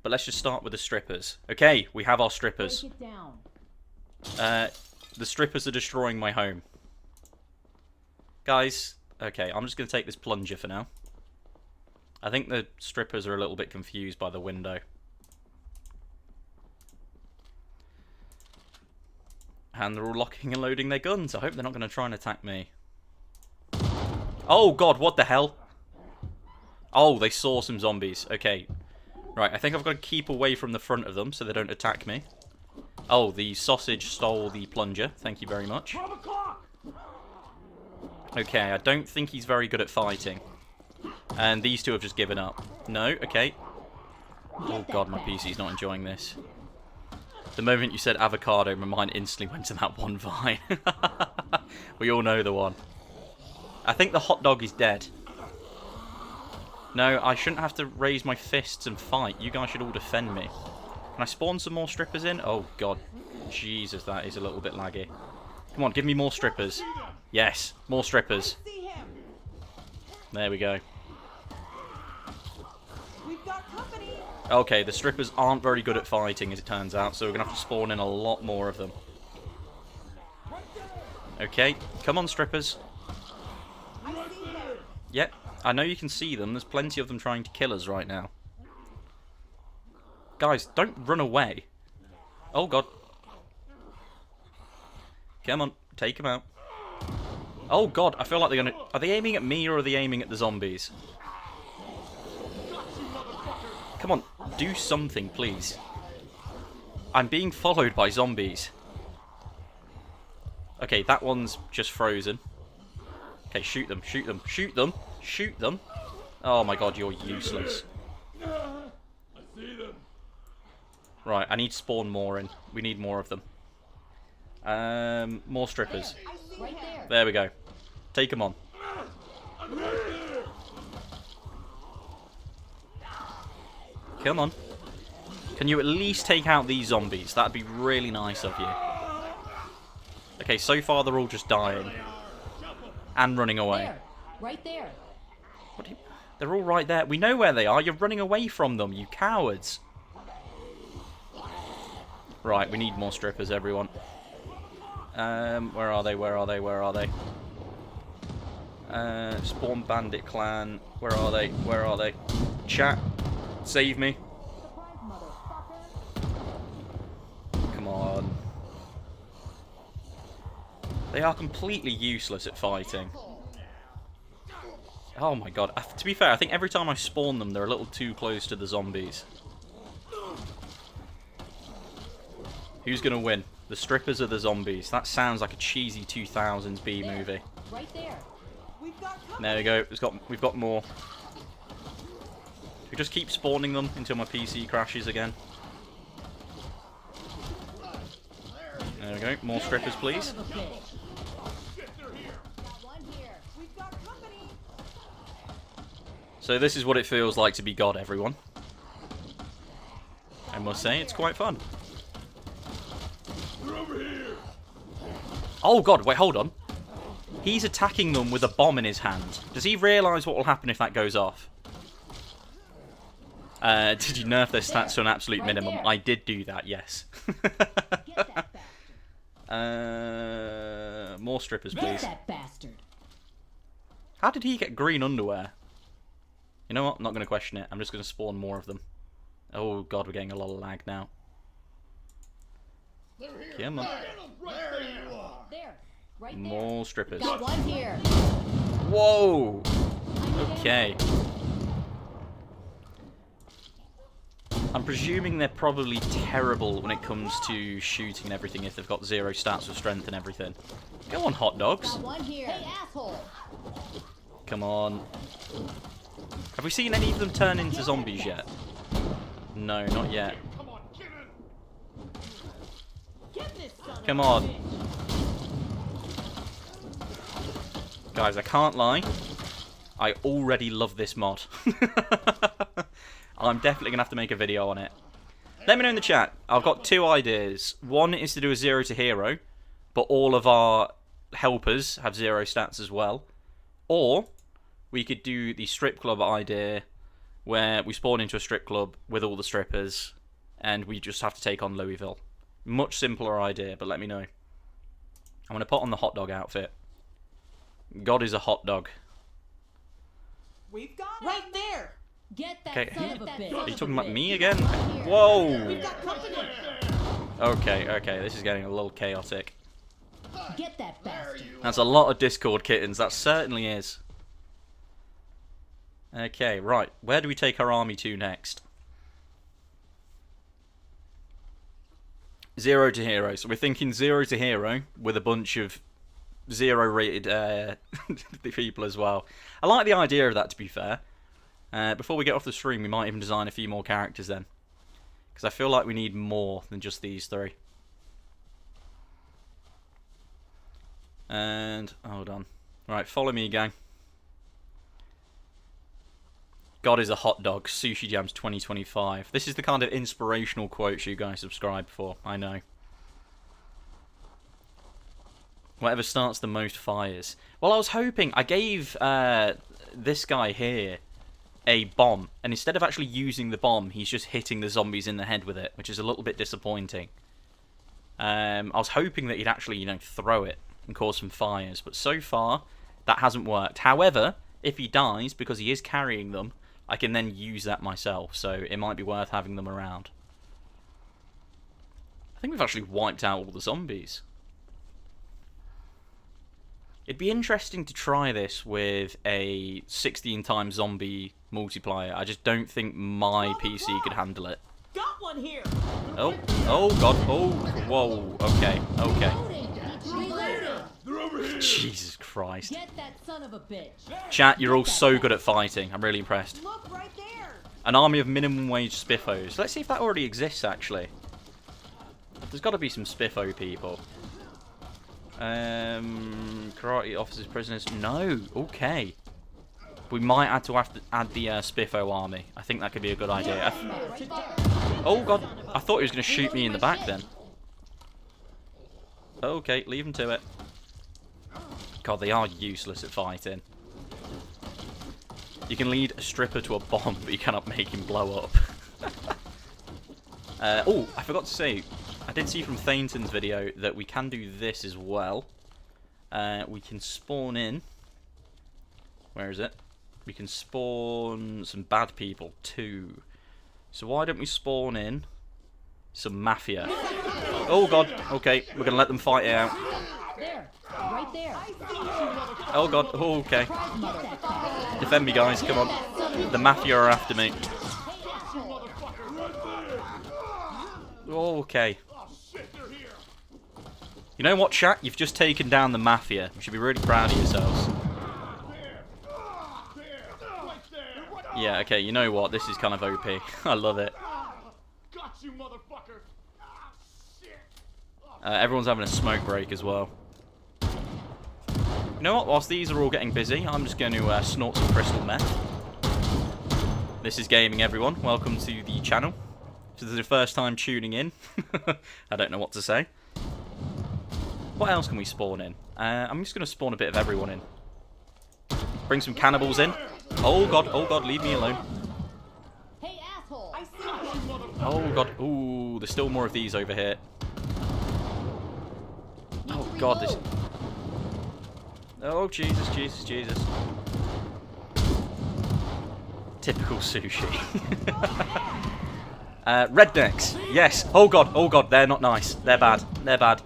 But let's just start with the strippers. Okay, we have our strippers. Break it down. The strippers are destroying my home. Guys, okay, I'm just going to take this plunger for now. I think the strippers are a little bit confused by the window. And they're all locking and loading their guns. I hope they're not going to try and attack me. Oh god, what the hell? Oh, they saw some zombies. Okay. Right, I think I've got to keep away from the front of them so they don't attack me. Oh, the sausage stole the plunger. Thank you very much. Okay, I don't think he's very good at fighting. And these two have just given up. No, okay. Oh god, my PC's not enjoying this. The moment you said avocado, my mind instantly went to that one vine. We all know the one. I think the hot dog is dead. No, I shouldn't have to raise my fists and fight. You guys should all defend me. Can I spawn some more strippers in? Oh god. Jesus, that is a little bit laggy. Come on, give me more strippers. Yes, more strippers. There we go. Okay, the strippers aren't very good at fighting, as it turns out, so we're going to have to spawn in a lot more of them. Okay, come on, strippers. Yep, I know you can see them. There's plenty of them trying to kill us right now. Guys, don't run away. Oh, God. Come on, take them out. Oh, God, I feel like they're going to... Are they aiming at me or are they aiming at the zombies? Come on, do something, please. I'm being followed by zombies. Okay, that one's just frozen. Okay, shoot them, shoot them, shoot them, shoot them. Oh my god, you're useless. Right, I need to spawn more in. We need more of them. More strippers. There we go. Take them on. Come on. Can you at least take out these zombies? That'd be really nice of you. Okay, so far they're all just dying. And running away. There. Right there. What do you... They're all right there. We know where they are. You're running away from them, you cowards. Right, we need more strippers, everyone. Where are they? Where are they? Where are they? Spawn Bandit clan. Where are they? Where are they? Chat. Save me. Come on. They are completely useless at fighting. Oh my god. To be fair, I think every time I spawn them, they're a little too close to the zombies. Who's going to win? The strippers or the zombies? That sounds like a cheesy 2000s B movie. Right there. There we go. We've got more. We just keep spawning them until my PC crashes again. There we go. More strippers, please. So this is what it feels like to be God, everyone. I must say, it's quite fun. Oh god, wait, hold on. He's attacking them with a bomb in his hand. Does he realise what will happen if that goes off? Did you nerf their stats to an absolute minimum? I did do that, yes. More strippers, please. That bastard. How did he get green underwear? You know what? I'm not going to question it. I'm just going to spawn more of them. Oh god, we're getting a lot of lag now. Come on. There. Right there. More strippers. Got one here. Whoa! Okay. I'm presuming they're probably terrible when it comes to shooting and everything if they've got 0 stats of strength and everything. Go on, hot dogs. Got one here. Hey, asshole. Come on. Have we seen any of them turn into zombies yet? No, not yet. Come on. Guys, I can't lie. I already love this mod. I'm definitely going to have to make a video on it. Let me know in the chat. I've got 2 ideas. One is to do a 0 to hero, but all of our helpers have 0 stats as well. Or we could do the strip club idea, where we spawn into a strip club with all the strippers, and we just have to take on Louisville. Much simpler idea, but let me know. I'm going to put on the hot dog outfit. God is a hot dog. We've got right there. Get that Okay, son of a bitch. are you talking about me again? Whoa! We've got company. Okay, this is getting a little chaotic. Get that bastard. That's a lot of Discord kittens. That certainly is. Okay, right. Where do we take our army to next? 0 to hero. So we're thinking 0 to hero with a bunch of 0 rated people as well. I like the idea of that, to be fair. Before we get off the stream, we might even design a few more characters then. Because I feel like we need more than just these 3. And, hold on. Right, follow me, gang. God is a hot dog. Sushi Jams 2025. This is the kind of inspirational quotes you guys subscribe for. I know. Whatever starts the most fires. Well, I was hoping... I gave this guy here a bomb. And instead of actually using the bomb, he's just hitting the zombies in the head with it. Which is a little bit disappointing. I was hoping that he'd actually, you know, throw it and cause some fires. But so far, that hasn't worked. However, if he dies because he is carrying them, I can then use that myself, so it might be worth having them around. I think we've actually wiped out all the zombies. It'd be interesting to try this with a 16 times zombie multiplier. I just don't think my PC could handle it. Got one here. Oh god, oh, whoa, okay. They're over here. Jesus Christ. Get that son of a bitch. Chat, you're all so good at fighting. I'm really impressed. Look right there. An army of minimum wage spiffos. Let's see if that already exists, actually. There's got to be some spiffo people. Karate officers, prisoners. No. Okay. We might have to add the spiffo army. I think that could be a good idea. Oh god. I thought he was going to shoot me in the back then. Okay, leave him to it. God, they are useless at fighting. You can lead a stripper to a bomb, but you cannot make him blow up. Oh, I forgot to say, I did see from Thainton's video that we can do this as well. We can spawn in... Where is it? We can spawn some bad people too. So why don't we spawn in some mafia? Oh god, okay, we're going to let them fight it out. There. Right there. Oh god, oh, okay. Defend me, guys, come on. The mafia are after me. Oh, okay. You know what, chat? You've just taken down the mafia. You should be really proud of yourselves. Yeah, okay, you know what? This is kind of OP. I love it. Everyone's having a smoke break as well. You know what? Whilst these are all getting busy, I'm just going to snort some crystal meth. This is gaming, everyone. Welcome to the channel. If this is the first time tuning in, I don't know what to say. What else can we spawn in? I'm just going to spawn a bit of everyone in. Bring some cannibals in. Oh god, leave me alone. Hey, asshole. Oh god, ooh, there's still more of these over here. Oh god, this... Oh, Jesus. Typical sushi. Rednecks, yes. Oh god, they're not nice. They're bad.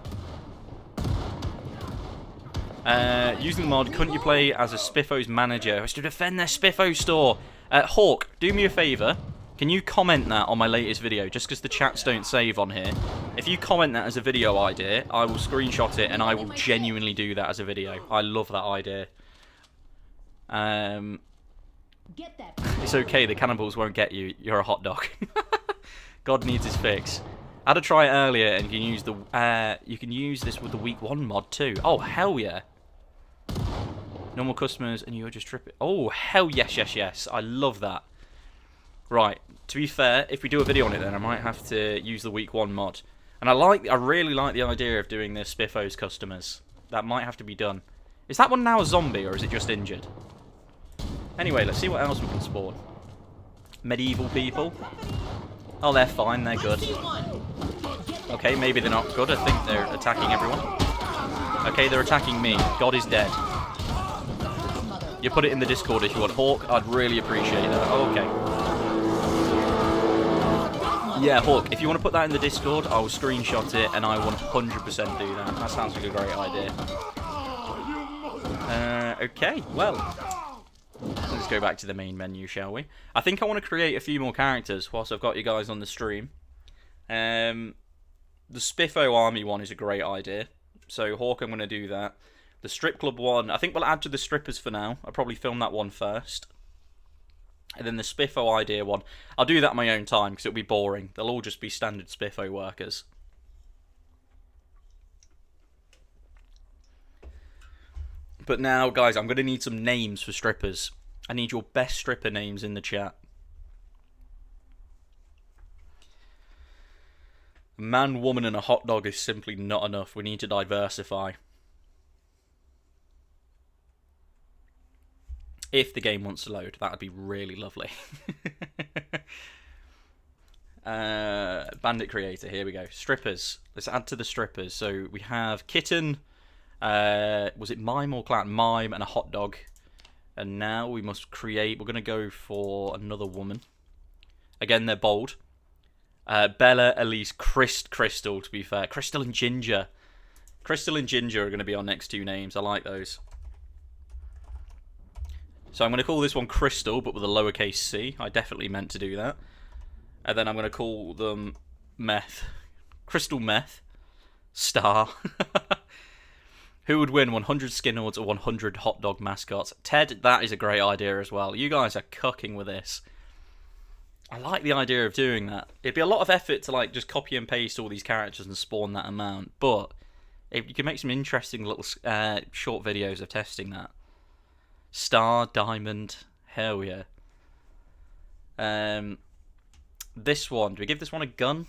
Using the mod, couldn't you play as a Spiffo's manager who has to defend their Spiffo store? Hawk, do me a favour. Can you comment that on my latest video, just because the chats don't save on here? If you comment that as a video idea, I will screenshot it and I will genuinely do that as a video. I love that idea. It's okay, the cannibals won't get you. You're a hot dog. God needs his fix. I had to try it earlier, and you can use this with the week 1 mod too. Oh hell yeah! Normal customers, and you're just tripping. Oh hell yes! I love that. Right, to be fair, if we do a video on it, then I might have to use the week 1 mod. And I really like the idea of doing the Spiffo's customers. That might have to be done. Is that one now a zombie, or is it just injured? Anyway, let's see what else we can spawn. Medieval people. Oh, they're fine, they're good. Okay, maybe they're not good. I think they're attacking everyone. Okay, they're attacking me. God is dead. You put it in the Discord if you want. Hawk, I'd really appreciate that. Oh, okay. Yeah, Hawk, if you want to put that in the Discord, I'll screenshot it and I 100% do that. That sounds like a great idea. Okay, well, let's go back to the main menu, shall we? I think I want to create a few more characters whilst I've got you guys on the stream. The Spiffo Army one is a great idea. So, Hawk, I'm going to do that. The Strip Club one, I think we'll add to the strippers for now. I'll probably film that one first. And then the Spiffo idea one, I'll do that at my own time because it'll be boring. They'll all just be standard Spiffo workers. But now, guys, I'm going to need some names for strippers. I need your best stripper names in the chat. A man, woman, and a hot dog is simply not enough. We need to diversify. If the game wants to load, that would be really lovely. Bandit creator, here we go. Strippers. Let's add to the strippers. So we have kitten. Was it mime or clown? Mime and a hot dog. And now we must create. We're going to go for another woman. Again, they're bold. Bella, Elise, Crystal, to be fair. Crystal and Ginger. Crystal and Ginger are going to be our next two names. I like those. So I'm going to call this one Crystal, but with a lowercase c. I definitely meant to do that. And then I'm going to call them Meth. Crystal Meth. Star. Who would win, 100 Skinwards or 100 hot dog mascots? Ted, that is a great idea as well. You guys are cooking with this. I like the idea of doing that. It'd be a lot of effort to like just copy and paste all these characters and spawn that amount. But you can make some interesting little short videos of testing that. Star, Diamond, hell yeah. This one, do we give this one a gun?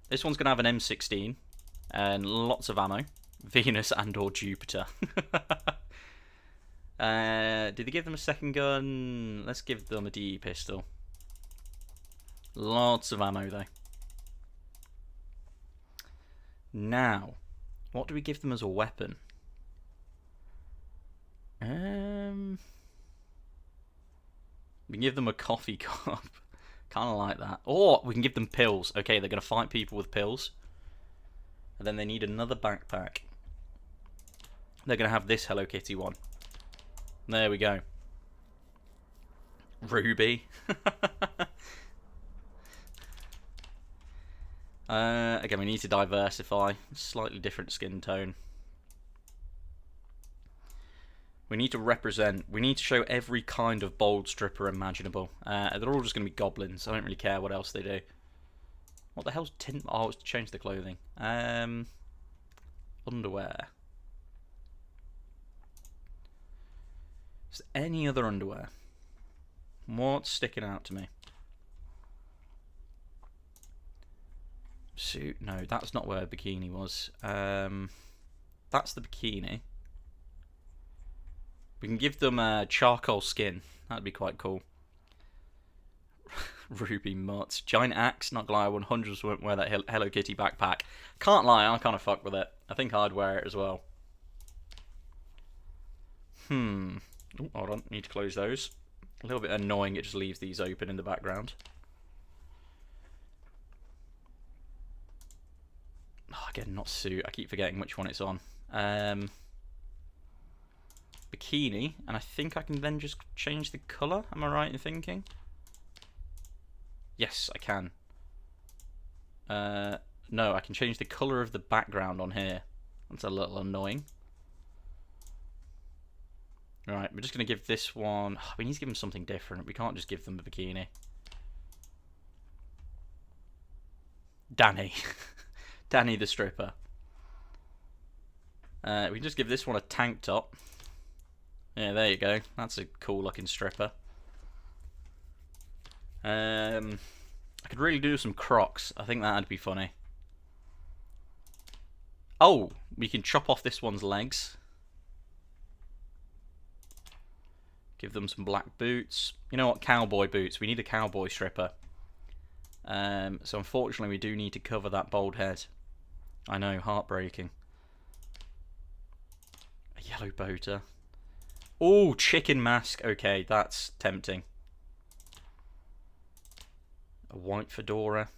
This one's going to have an M16 and lots of ammo. Venus and or Jupiter. Did they give them a second gun? Let's give them a DE pistol. Lots of ammo though. Now, what do we give them as a weapon? We can give them a coffee cup. Kind of like that. Or we can give them pills. Okay, they're going to fight people with pills. And then they need another backpack. They're going to have this Hello Kitty one. There we go. Ruby. Again, we need to diversify. Slightly different skin tone. We need to represent. We need to show every kind of bold stripper imaginable. They're all just going to be goblins. I don't really care what else they do. What the hell's tint? Oh, it's to change the clothing. Underwear. Is there any other underwear? What's sticking out to me? Suit? No, that's not where bikini was. That's the bikini. We can give them a charcoal skin. That'd be quite cool. Ruby Mutts. Giant axe. Not gonna lie, 100s won't wear that Hello Kitty backpack. Can't lie, I kind of fuck with it. I think I'd wear it as well. Oh, hold on. Need to close those. A little bit annoying, it just leaves these open in the background. Oh, again, not suit. I keep forgetting which one it's on. Bikini, and I think I can then just change the colour. Am I right in thinking? Yes, I can. No, I can change the colour of the background on here. That's a little annoying. Right, we're just going to give this one... we need to give them something different. We can't just give them a bikini. Danny. Danny the stripper. We can just give this one a tank top. Yeah, there you go. That's a cool looking stripper. I could really do some Crocs. I think that'd be funny. Oh, we can chop off this one's legs. Give them some black boots. You know what? Cowboy boots. We need a cowboy stripper. So unfortunately we do need to cover that bald head. I know, heartbreaking. A yellow boater. Oh, chicken mask. Okay, that's tempting. A white fedora.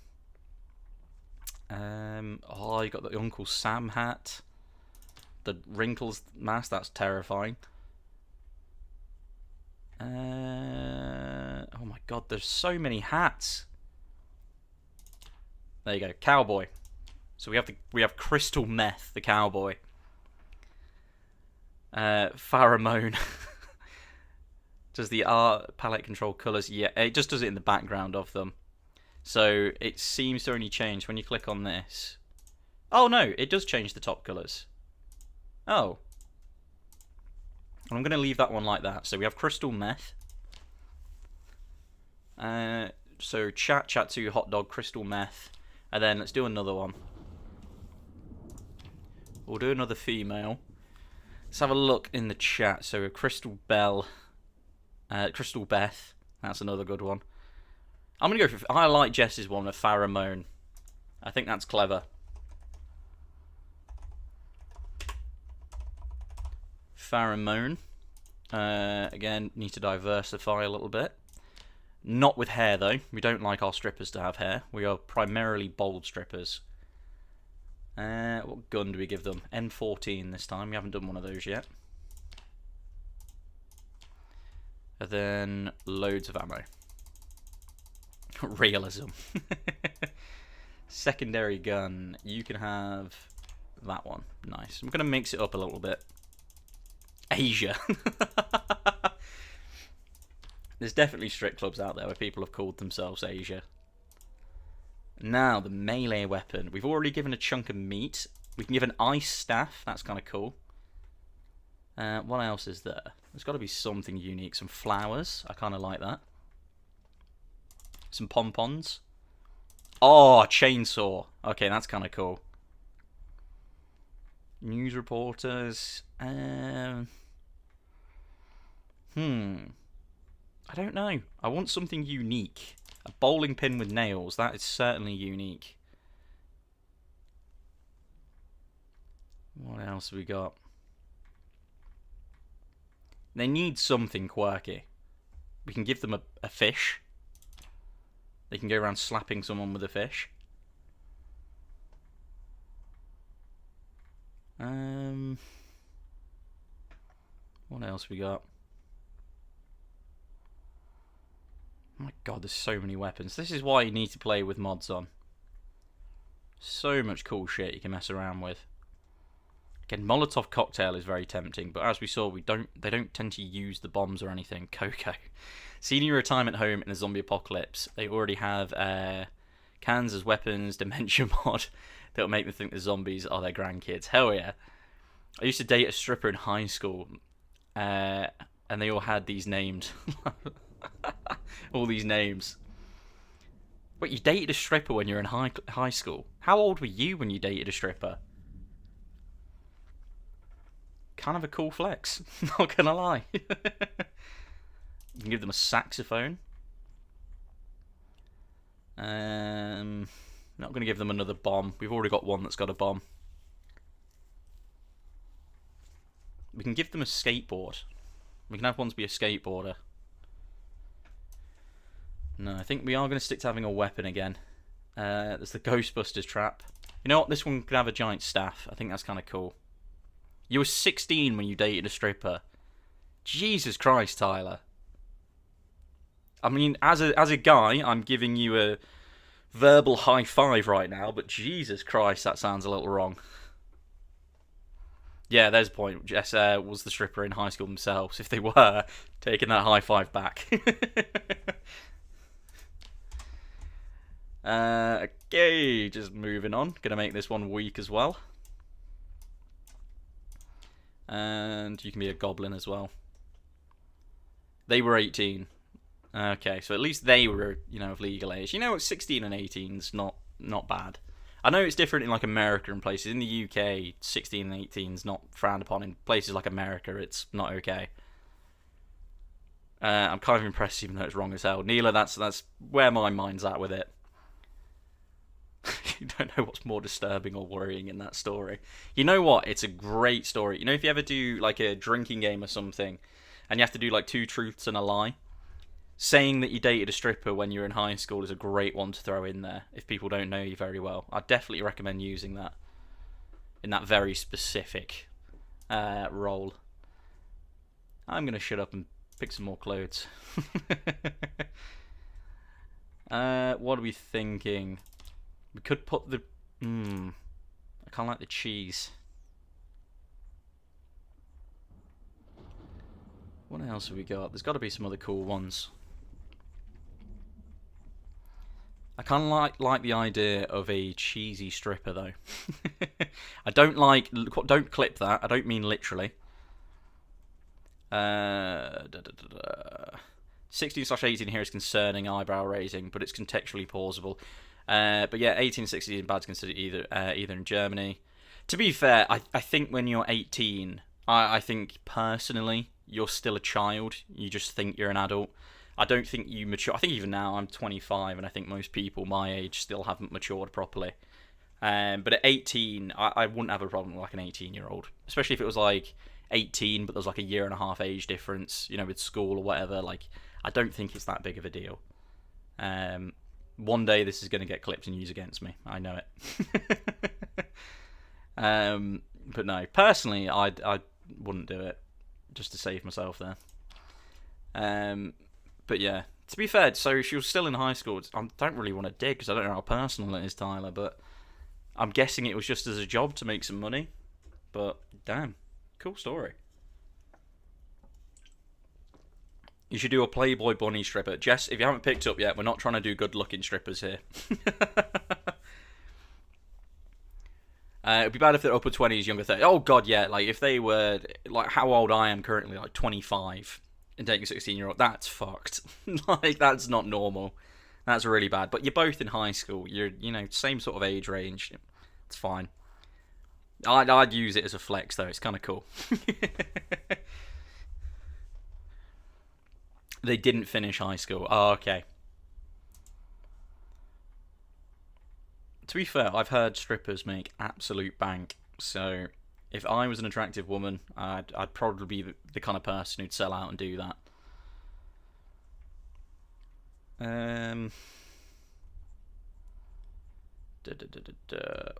Oh, you got the Uncle Sam hat. The wrinkles mask, that's terrifying. Oh my god, there's so many hats. There you go, cowboy. So we have crystal meth, the cowboy. Pheromone. Does the art palette control colours? Yeah, it just does it in the background of them. So it seems to only change when you click on this. Oh no, it does change the top colours. Oh. I'm going to leave that one like that. So we have crystal meth. So chat to hot dog, crystal meth. And then let's do another one. We'll do another female. Let's have a look in the chat. So Crystal Bell. Crystal Beth. That's another good one. I'm going to go for... I like Jess's one, a pheromone. I think that's clever. Pheromone. Again, need to diversify a little bit. Not with hair, though. We don't like our strippers to have hair. We are primarily bold strippers. What gun do we give them? M14 this time. We haven't done one of those yet. And then loads of ammo. Realism. Secondary gun. You can have that one. Nice. I'm going to mix it up a little bit. Asia. There's definitely strip clubs out there where people have called themselves Asia. Now, the melee weapon. We've already given a chunk of meat. We can give an ice staff. That's kind of cool. What else is there? There's got to be something unique. Some flowers. I kind of like that. Some pom-poms. Oh, chainsaw. Okay, that's kind of cool. News reporters. I don't know. I want something unique. A bowling pin with nails. That is certainly unique. What else have we got? They need something quirky. We can give them a fish. They can go around slapping someone with a fish. What else we got? Oh my god, there's so many weapons. This is why you need to play with mods on. So much cool shit you can mess around with. Again, Molotov cocktail is very tempting, but as we saw, they don't tend to use the bombs or anything. Coco. Senior retirement home in a zombie apocalypse. They already have cans as weapons, dementia mod that'll make them think the zombies are their grandkids. Hell yeah. I used to date a stripper in high school, and they all had these names. All these names. Wait, you dated a stripper when you were in high school? How old were you when you dated a stripper? Kind of a cool flex, not gonna lie. You can give them a saxophone. Not gonna give them another bomb. We've already got one that's got a bomb. We can give them a skateboard. We can have one to be a skateboarder. No, I think we are going to stick to having a weapon again. There's the Ghostbusters trap. You know what? This one could have a giant staff. I think that's kind of cool. You were 16 when you dated a stripper. Jesus Christ, Tyler. I mean, as a guy, I'm giving you a verbal high five right now, but Jesus Christ, that sounds a little wrong. Yeah, there's a point. Jess was the stripper in high school themselves. If they were, taking that high five back. Okay, just moving on. Gonna make this one weak as well. And you can be a goblin as well. They were 18. Okay, so at least they were, of legal age. 16 and 18 is not bad. I know it's different in like America and places. In the UK, 16 and 18 is not frowned upon. In places like America, it's not okay. I'm kind of impressed, even though it's wrong as hell. Neela, that's where my mind's at with it. You don't know what's more disturbing or worrying in that story. You know what? It's a great story. If you ever do like a drinking game or something, and you have to do like 2 truths and a lie. saying that you dated a stripper when you're in high school is a great one to throw in there if people don't know you very well. I'd definitely recommend using that in that very specific role. I'm going to shut up and pick some more clothes. What are we thinking? We could put the... I kind of like the cheese. What else have we got? There's got to be some other cool ones. I kind of like the idea of a cheesy stripper, though. I don't like... Don't clip that. I don't mean literally. 16/18 here is concerning eyebrow raising, but it's contextually plausible. But yeah, 1860 in bad's considered either in Germany. To be fair, I think when you're 18, I think personally you're still a child. You just think you're an adult. I don't think you mature. I think even now I'm 25, and I think most people my age still haven't matured properly. But at 18, I wouldn't have a problem with like an 18-year-old, especially if it was like 18, but there's like a year and a half age difference, you know, with school or whatever. Like, I don't think it's that big of a deal. One day this is going to get clipped and used against me. I know it. But no, personally, I wouldn't do it just to save myself there. But yeah, to be fair, so she was still in high school. I don't really want to dig because I don't know how personal it is, Tyler, but I'm guessing it was just as a job to make some money. But damn, cool story. You should do a Playboy bunny stripper. Jess, if you haven't picked up yet, we're not trying to do good-looking strippers here. It'd be bad if they're upper 20s, younger 30s. Oh, God, yeah. Like, if they were, like, how old I am currently, like, 25, and taking a 16-year-old, that's fucked. Like, that's not normal. That's really bad. But you're both in high school. You're, you know, same sort of age range. It's fine. I'd use it as a flex, though. It's kind of cool. They didn't finish high school. Oh, okay. To be fair, I've heard strippers make absolute bank. So, if I was an attractive woman, I'd probably be the kind of person who'd sell out and do that.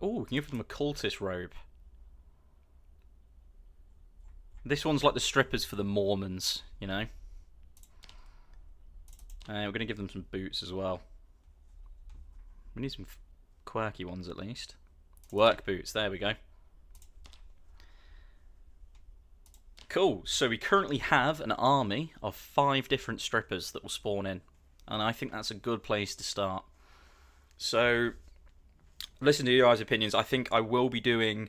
Oh, we can give them a cultist robe. This one's like the strippers for the Mormons, you know? We're going to give them some boots as well. We need some quirky ones at least. Work boots, there we go. Cool, so we currently have an army of 5 different strippers that will spawn in. And I think that's a good place to start. So, listen to your guys' opinions. I think I will be doing...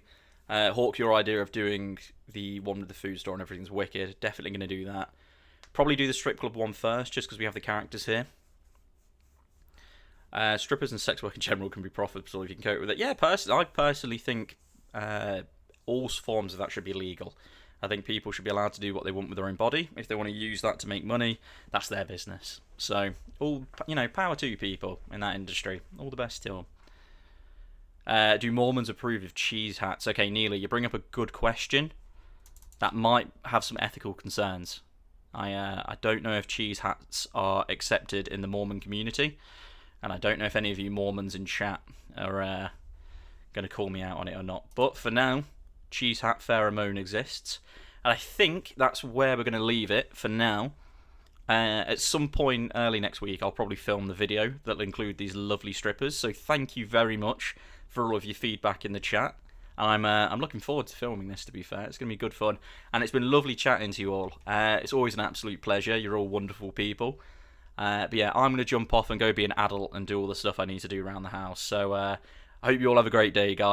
Hawk, your idea of doing the one with the food store and everything's wicked. Definitely going to do that. Probably do the strip club one first, just because we have the characters here. Strippers and sex work in general can be profitable if you can cope with it. Yeah, I personally think all forms of that should be legal. I think people should be allowed to do what they want with their own body. If they want to use that to make money, that's their business. So, all, you know, power to people in that industry. All the best to them. Do Mormons approve of cheese hats? Okay, Neely, you bring up a good question. That might have some ethical concerns. I don't know if cheese hats are accepted in the Mormon community, and I don't know if any of you Mormons in chat are going to call me out on it or not. But for now, cheese hat pheromone exists, and I think that's where we're going to leave it for now. At some point early next week, I'll probably film the video that'll include these lovely strippers. So thank you very much for all of your feedback in the chat. I'm looking forward to filming this, to be fair. It's going to be good fun. And it's been lovely chatting to you all. It's always an absolute pleasure. You're all wonderful people. But yeah, I'm going to jump off and go be an adult and do all the stuff I need to do around the house. So I hope you all have a great day, guys.